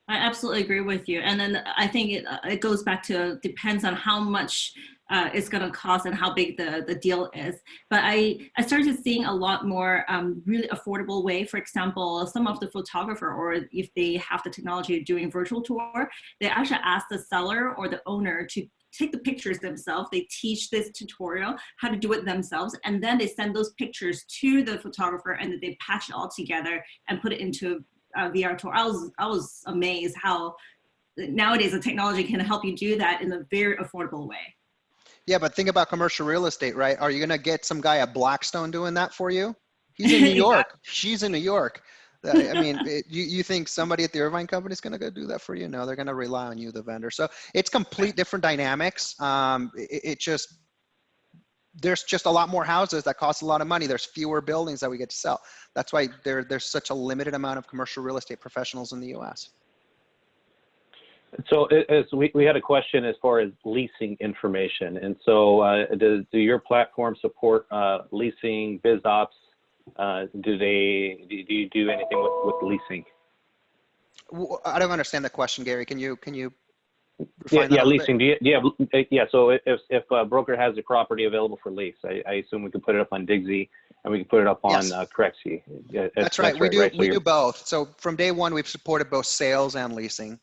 I absolutely agree with you. And then I think it goes back to, depends on how much it's going to cost and how big the deal is. But I started seeing a lot more really affordable way. For example, some of the photographer, or if they have the technology doing virtual tour, they actually ask the seller or the owner to take the pictures themselves. They teach this tutorial how to do it themselves, and then they send those pictures to the photographer, and then they patch it all together and put it into VR tour. I was amazed how nowadays the technology can help you do that in a very affordable way. Yeah, but think about commercial real estate, right? Are you going to get some guy at Blackstone doing that for you? He's in New York. She's in New York. I mean, you think somebody at the Irvine company is going to go do that for you? No, they're going to rely on you, the vendor. So it's complete different dynamics. There's just a lot more houses that cost a lot of money. There's fewer buildings that we get to sell. That's why there's such a limited amount of commercial real estate professionals in the U.S. So as we had a question as far as leasing information. And so do your platform support leasing, biz ops? Do you do anything with leasing? I don't understand the question, Gary. Can you Yeah, leasing. So if a broker has a property available for lease, I assume we can put it up on Digsy and we can put it up on CREXi. That's right. We do both. So from day one, we've supported both sales and leasing.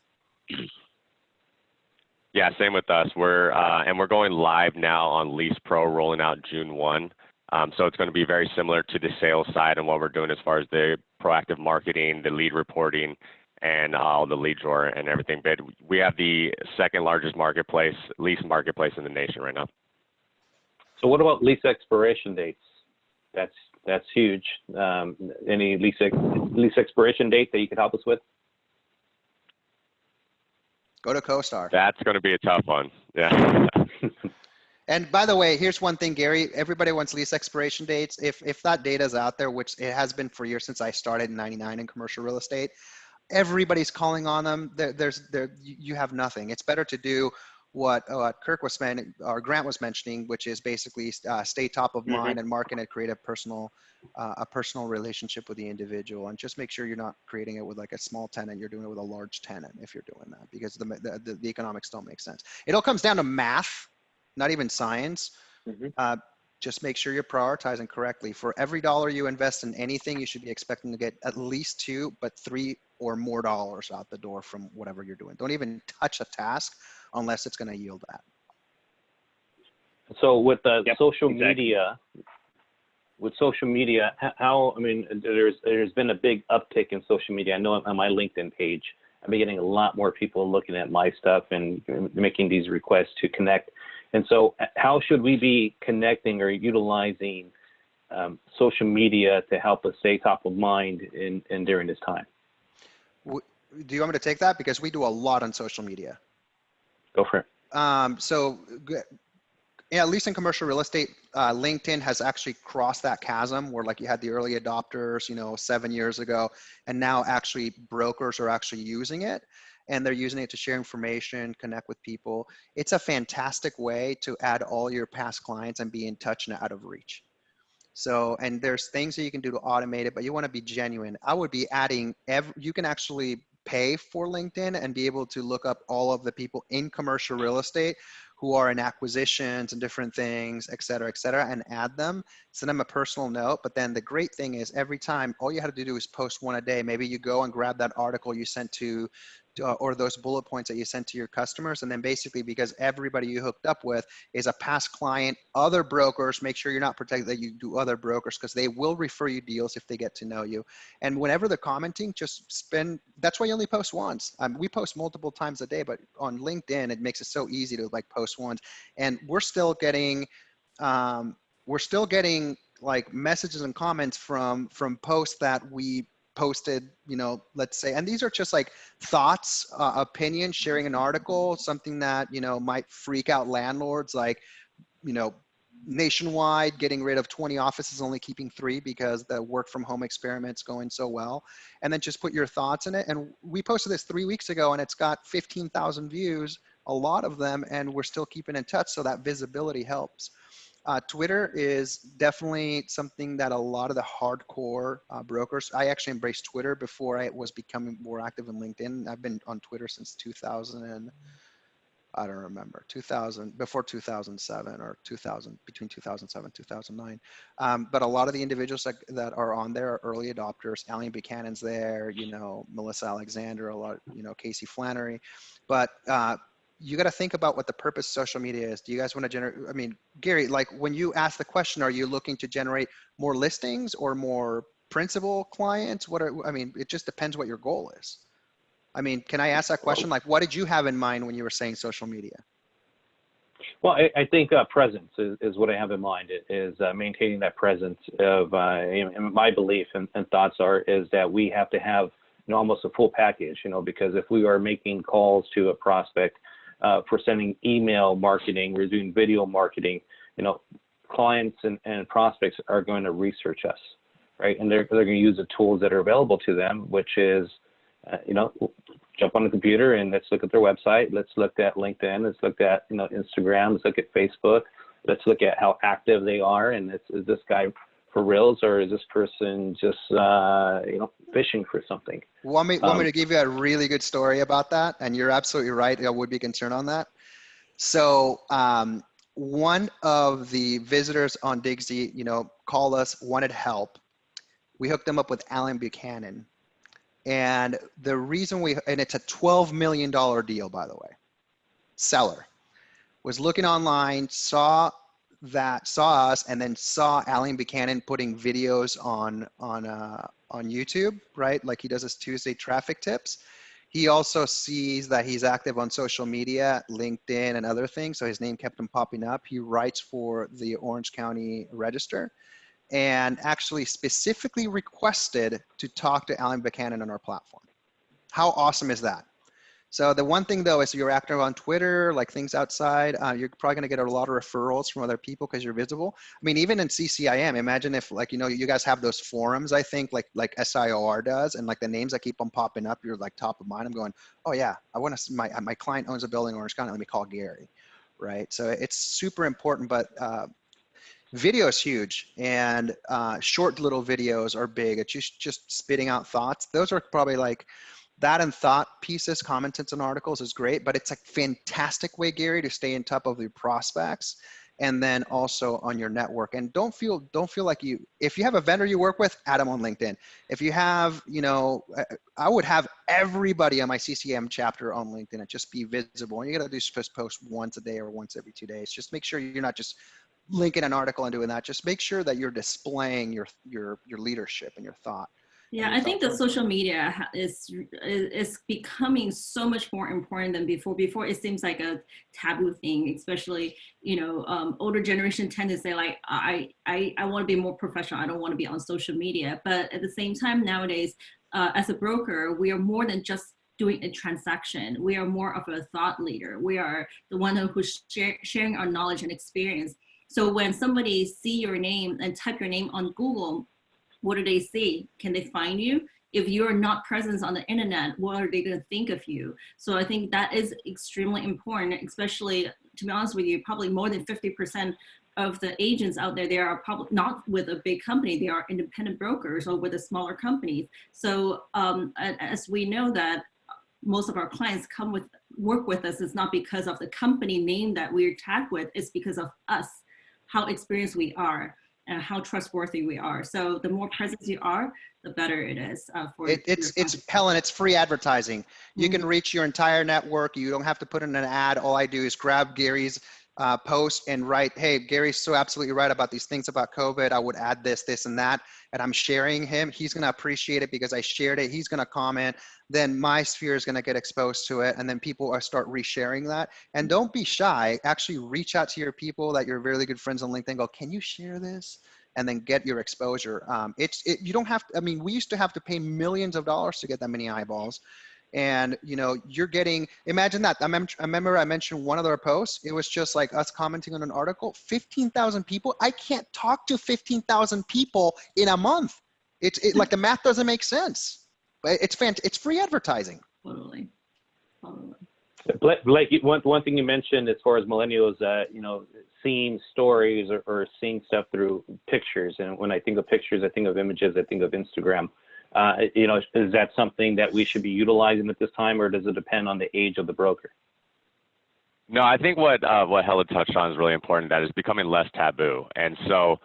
Yeah, same with us. We're going live now on Lease Pro, rolling out June 1. So it's going to be very similar to the sales side and what we're doing as far as the proactive marketing, the lead reporting, and all the lead drawer and everything. But we have the second largest lease marketplace in the nation right now. So what about lease expiration dates? That's huge. Any lease expiration date that you could help us with? Go to CoStar. That's going to be a tough one. Yeah. And by the way, here's one thing, Gary. Everybody wants lease expiration dates. If that data is out there, which it has been for years since I started in '99 in commercial real estate, everybody's calling on them. You have nothing. It's better to do what Grant was mentioning, which is basically stay top of mind and market and create a personal relationship with the individual, and just make sure you're not creating it with like a small tenant. You're doing it with a large tenant if you're doing that, because the economics don't make sense. It all comes down to math, not even science. Just make sure you're prioritizing correctly. For every dollar you invest in anything, you should be expecting to get at least $2, but $3 or more dollars out the door from whatever you're doing. Don't even touch a task unless it's going to yield that. So with social media, how, I mean, there's been a big uptick in social media. I know on my LinkedIn page, I've been getting a lot more people looking at my stuff and making these requests to connect. And so how should we be connecting or utilizing social media to help us stay top of mind during this time? Do you want me to take that? Because we do a lot on social media. Go for it. So yeah, at least in commercial real estate, LinkedIn has actually crossed that chasm where like you had the early adopters, 7 years ago, and now actually brokers are actually using it, and they're using it to share information, connect with people. It's a fantastic way to add all your past clients and be in touch and out of reach. So, and there's things that you can do to automate it, but you want to be genuine. I would be adding you can actually pay for LinkedIn and be able to look up all of the people in commercial real estate who are in acquisitions and different things, et cetera, and add them, send them a personal note. But then the great thing is every time, all you have to do is post one a day. Maybe you go and grab that article you sent to or those bullet points that you sent to your customers. And then basically, because everybody you hooked up with is a past client, other brokers, make sure you're not protected that you do other brokers, because they will refer you deals if they get to know you. And whenever they're commenting, that's why you only post once. We post multiple times a day, but on LinkedIn, it makes it so easy to like post once. And we're still getting like messages and comments from posts that we posted, you know, let's say, and these are just like thoughts, opinions, sharing an article, something that, you know, might freak out landlords, like, you know, nationwide getting rid of 20 offices, only keeping 3 because the work from home experiment's going so well. And then just put your thoughts in it. And we posted this 3 weeks ago and it's got 15,000 views, a lot of them, and we're still keeping in touch. So that visibility helps. Twitter is definitely something that a lot of the hardcore brokers, I actually embraced Twitter before I was becoming more active in LinkedIn. I've been on Twitter since 2000 and I don't remember, 2000, before 2007 or 2000, between 2007, 2009. But a lot of the individuals that are on there are early adopters. Alan Buchanan's there, you know, Melissa Alexander, a lot, you know, Casey Flannery. But you got to think about what the purpose of social media is. Do you guys want to generate, I mean, Gary, like when you ask the question, are you looking to generate more listings or more principal clients? What are, I mean, it just depends what your goal is. I mean, can I ask that question? Like, what did you have in mind when you were saying social media? Well, I think presence is what I have in mind. It is maintaining that presence of, and my belief and thoughts is that we have to have, you know, almost a full package, you know, because if we are making calls to a prospect, for sending email marketing, we're doing video marketing, you know, clients and prospects are going to research us, right? And they're going to use the tools that are available to them, which is, you know, jump on the computer and let's look at their website. Let's look at LinkedIn. Let's look at, you know, Instagram. Let's look at Facebook. Let's look at how active they are. And is this guy for reals or is this person just, you know, fishing for something? Want me to give you a really good story about that? And you're absolutely right. I would be concerned on that. So one of the visitors on Digsy, you know, called us, wanted help. We hooked them up with Alan Buchanan. And the reason and it's a $12 million deal, by the way, seller was looking online, saw us, and then saw Alan Buchanan putting videos on YouTube, right? Like he does his Tuesday traffic tips. He also sees that he's active on social media, LinkedIn and other things. So his name kept him popping up. He writes for the Orange County Register and actually specifically requested to talk to Alan Buchanan on our platform. How awesome is that? So the one thing though is you're active on Twitter, like things outside, you're probably gonna get a lot of referrals from other people because you're visible. I mean, even in CCIM, imagine if like, you know, you guys have those forums, I think like SIOR does, and like the names that keep on popping up, you're like top of mind. I'm going, oh yeah, I wanna see my client owns a building in Orange County, let me call Gary, right? So it's super important, but video is huge, and short little videos are big. It's just spitting out thoughts. Those are probably like that, and thought pieces, comments and articles is great, but it's a fantastic way, Gary, to stay on top of your prospects and then also on your network. And don't feel like if you have a vendor you work with, add them on LinkedIn. If you have, you know, I would have everybody on my CCM chapter on LinkedIn and just be visible. And you got to do just post once a day or once every 2 days. Just make sure you're not just linking an article and doing that. Just make sure that you're displaying your leadership and your thought. Yeah, I think that social media is becoming so much more important than before. Before it seems like a taboo thing, especially, you know, older generation tend to say like, I want to be more professional. I don't want to be on social media. But at the same time nowadays, as a broker, we are more than just doing a transaction. We are more of a thought leader. We are the one who's sharing our knowledge and experience. So when somebody see your name and type your name on Google, what do they see? Can they find you? If you're not present on the internet, what are they going to think of you? So I think that is extremely important, especially, to be honest with you, probably more than 50% of the agents out there, they are probably not with a big company, they are independent brokers or with the smaller companies. So as we know that most of our clients work with us, it's not because of the company name that we're tagged with, it's because of us, how experienced we are, and how trustworthy we are. So the more present you are, the better it is for it's Helen, it's free advertising. You can reach your entire network. You don't have to put in an ad. All I do is grab Gary's post and write, hey, Gary's so absolutely right about these things about COVID. I would add this, this, and that. And I'm sharing him. He's going to appreciate it because I shared it. He's going to comment. Then my sphere is going to get exposed to it. And then people are start resharing that. And don't be shy. Actually reach out to your people that you're really good friends on LinkedIn. Go, can you share this? and then get your exposure. You don't have to, I mean, we used to have to pay millions of dollars to get that many eyeballs. And, you know, you're getting, imagine that. I remember I mentioned one of their posts. It was just like us commenting on an article, 15,000 people. I can't talk to 15,000 people in a month. It's like the math doesn't make sense, but it's free advertising. Totally. Totally. Blake, one thing you mentioned as far as millennials, you know, seeing stories or seeing stuff through pictures. And when I think of pictures, I think of images, I think of Instagram. You know, is that something that we should be utilizing at this time, or does it depend on the age of the broker? No, I think what Helen touched on is really important. That is becoming less taboo. And so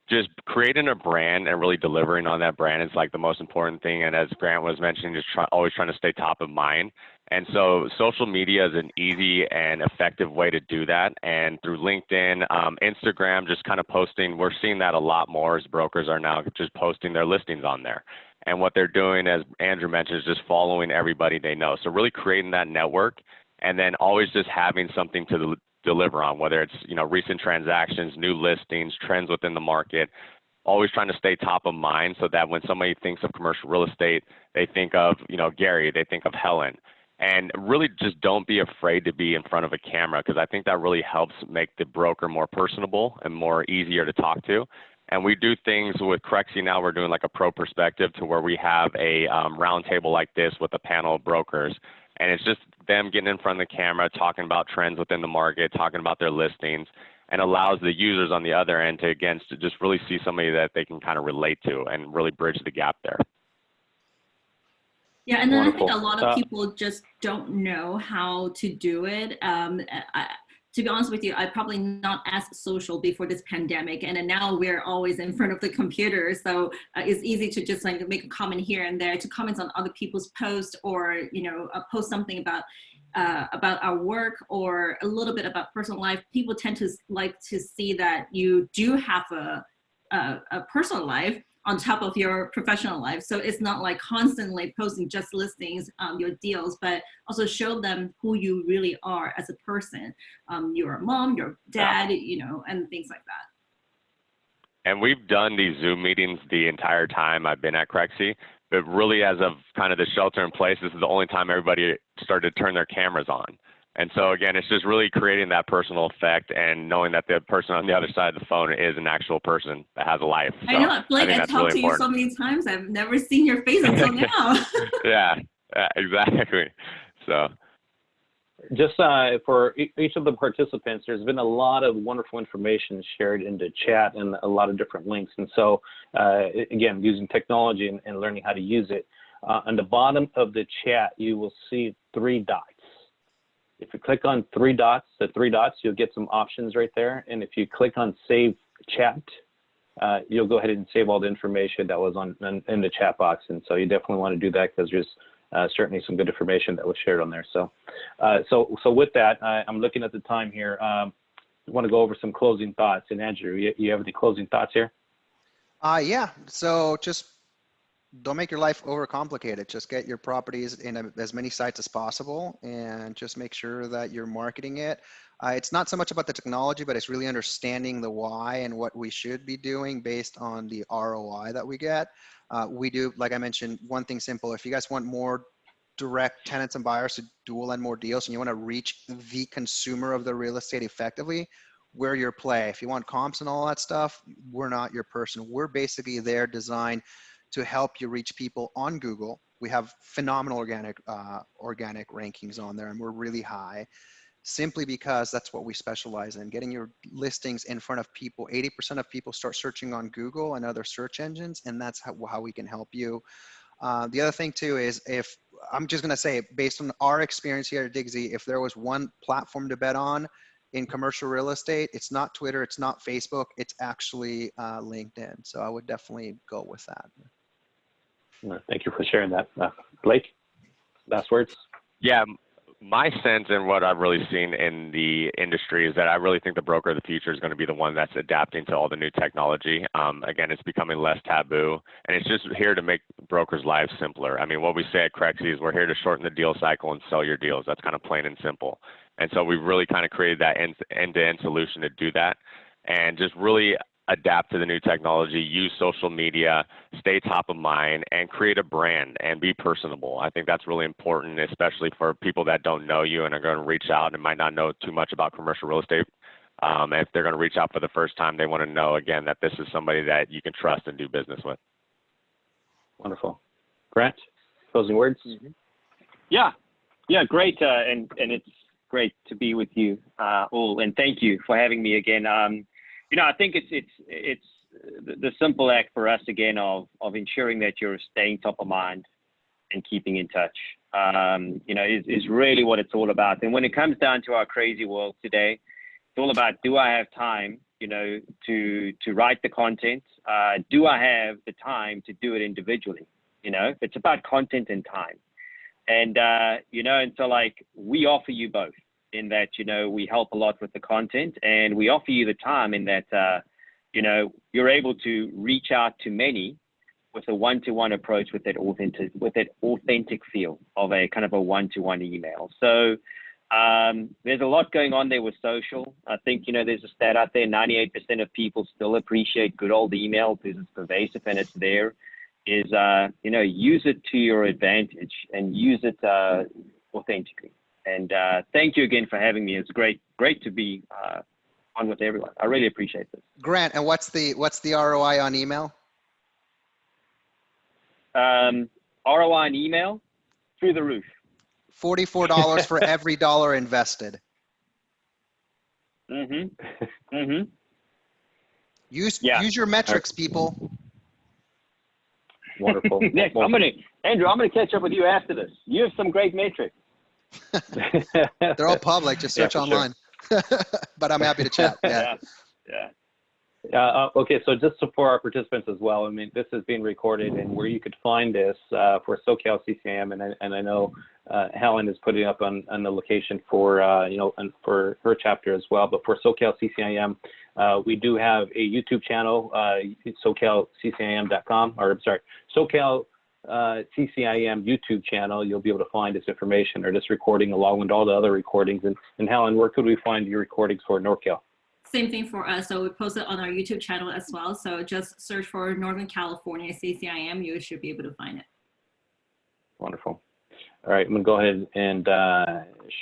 just creating a brand and really delivering on that brand is like the most important thing. And as Grant was mentioning, just always trying to stay top of mind. And so social media is an easy and effective way to do that. And through LinkedIn, Instagram, just kind of posting, we're seeing that a lot more as brokers are now just posting their listings on there. And what they're doing, as Andrew mentioned, is just following everybody they know. So really creating that network, and then always just having something to deliver on, whether it's, you know, recent transactions, new listings, trends within the market, always trying to stay top of mind so that when somebody thinks of commercial real estate, they think of, you know, Gary, they think of Helen. And really just don't be afraid to be in front of a camera, because I think that really helps make the broker more personable and more easier to talk to. And we do things with CREXi now. We're doing like a pro perspective to where we have a round table like this with a panel of brokers. And it's just them getting in front of the camera, talking about trends within the market, talking about their listings, and allows the users on the other end to, again, to just really see somebody that they can kind of relate to and really bridge the gap there. Yeah, and then Wonderful. I think a lot of people just don't know how to do it. To be honest with you, I'm probably not as social before this pandemic, and then now we're always in front of the computer, so it's easy to just like make a comment here and there, to comment on other people's posts, or, you know, post something about our work or a little bit about personal life. People tend to like to see that you do have a personal life on top of your professional life. So it's not like constantly posting just listings, your deals, but also show them who you really are as a person. You're a mom, your dad, you know, and things like that. And we've done these Zoom meetings the entire time I've been at CREXi, but really as of kind of the shelter in place, this is the only time everybody started to turn their cameras on. And so again, it's just really creating that personal effect and knowing that the person on the other side of the phone is an actual person that has a life. So I know, Blake, I I've talked to you so many times. I've never seen your face until now. Yeah, exactly. So just for each of the participants, there's been a lot of wonderful information shared in the chat and a lot of different links. And so again, using technology and learning how to use it. On the bottom of the chat, you will see 3 dots. If you click on the three dots, you'll get some options right there. And if you click on Save Chat, you'll go ahead and save all the information that was in the chat box. And so you definitely want to do that, because there's certainly some good information that was shared on there. So, so with that, I'm looking at the time here. I want to go over some closing thoughts. And Andrew, you have any closing thoughts here? Yeah. So just don't make your life overcomplicated. Just get your properties in as many sites as possible, and just make sure that you're marketing it. It's not so much about the technology, but it's really understanding the why and what we should be doing based on the ROI that we get. We do, like I mentioned, one thing simple. If you guys want more direct tenants and buyers to dual and more deals, and you want to reach the consumer of the real estate effectively, we're your play. If you want comps and all that stuff, we're not your person. We're basically there designed to help you reach people on Google. We have phenomenal organic rankings on there, and we're really high, simply because that's what we specialize in, getting your listings in front of people. 80% of people start searching on Google and other search engines, and that's how we can help you. The other thing too is, if I'm just gonna say, based on our experience here at Digsy, if there was one platform to bet on in commercial real estate, it's not Twitter, it's not Facebook, it's actually LinkedIn. So I would definitely go with that. Thank you for sharing that. Blake, last words? Yeah, my sense and what I've really seen in the industry is that I really think the broker of the future is going to be the one that's adapting to all the new technology. Again, it's becoming less taboo, and it's just here to make brokers' lives simpler. I mean, what we say at CREXi is we're here to shorten the deal cycle and sell your deals. That's kind of plain and simple. And so we've really kind of created that end-to-end solution to do that. And just really, adapt to the new technology, use social media, stay top of mind, and create a brand and be personable. I think that's really important, especially for people that don't know you and are going to reach out and might not know too much about commercial real estate. If they're going to reach out for the first time, they want to know, again, that this is somebody that you can trust and do business with. Wonderful. Grant, closing words? Yeah, great. And it's great to be with you all. And thank you for having me again. You know, I think it's the simple act for us again of ensuring that you're staying top of mind and keeping in touch. You know, is really what it's all about. And when it comes down to our crazy world today, it's all about, do I have time, you know, to write the content? Do I have the time to do it individually? You know, it's about content and time. And, you know, and so like we offer you both in that, you know, we help a lot with the content, and we offer you the time in that, you know, you're able to reach out to many with a one-to-one approach with that authentic feel of a kind of a one-to-one email. So there's a lot going on there with social. I think, you know, there's a stat out there, 98% of people still appreciate good old email because it's pervasive and it's there. Is, you know, use it to your advantage and use it authentically. And thank you again for having me. It's great to be on with everyone. I really appreciate this. Grant, and what's the ROI on email? ROI on email, through the roof. $44 for every dollar invested. Use your metrics, people. Wonderful. Nick, Andrew, I'm gonna catch up with you after this. You have some great metrics. They're all public. Just search online. Sure. But I'm happy to chat. Yeah. Okay, so just for our participants as well, I mean, this is being recorded, and where you could find this for SoCal CCIM, and I know Helen is putting up on the location for you know, and for her chapter as well. But for SoCal CCIM, we do have a YouTube channel, SoCalCCIM.com, or I'm sorry, SoCal CCIM YouTube channel. You'll be able to find this information or this recording along with all the other recordings. And Helen, where could we find your recordings for NorCal? Same thing for us. So we post it on our YouTube channel as well. So just search for Northern California CCIM. You should be able to find it. Wonderful. All right, I'm going to go ahead and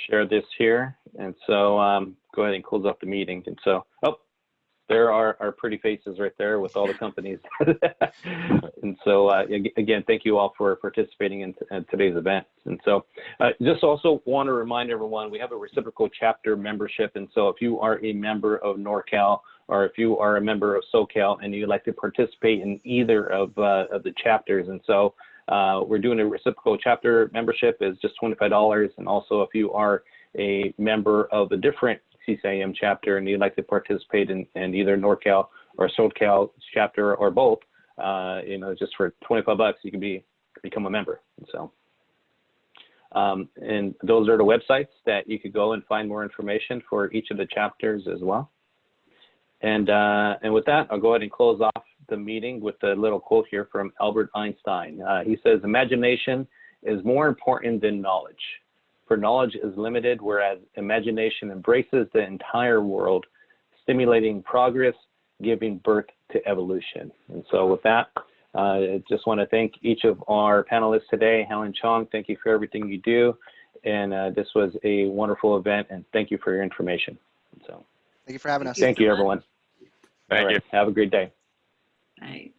share this here. And so go ahead and close up the meeting. And so, there are our pretty faces right there with all the companies. And so, again, thank you all for participating in today's event. And so just also want to remind everyone, we have a reciprocal chapter membership. And so if you are a member of NorCal, or if you are a member of SoCal and you'd like to participate in either of the chapters, and so we're doing a reciprocal chapter membership is just $25. And also if you are a member of a different CCIM chapter and you'd like to participate in either NorCal or SoCal chapter or both, you know, just for $25 you can become a member. And so and those are the websites that you could go and find more information for each of the chapters as well. And with that, I'll go ahead and close off the meeting with a little quote here from Albert Einstein. He says, "Imagination is more important than knowledge. For knowledge is limited, whereas imagination embraces the entire world, stimulating progress, giving birth to evolution." And so with that, I just want to thank each of our panelists today. Helen Chong, thank you for everything you do. And this was a wonderful event, and thank you for your information. So Thank you for having us. thank you, everyone. Thank you. Have a great day. Bye.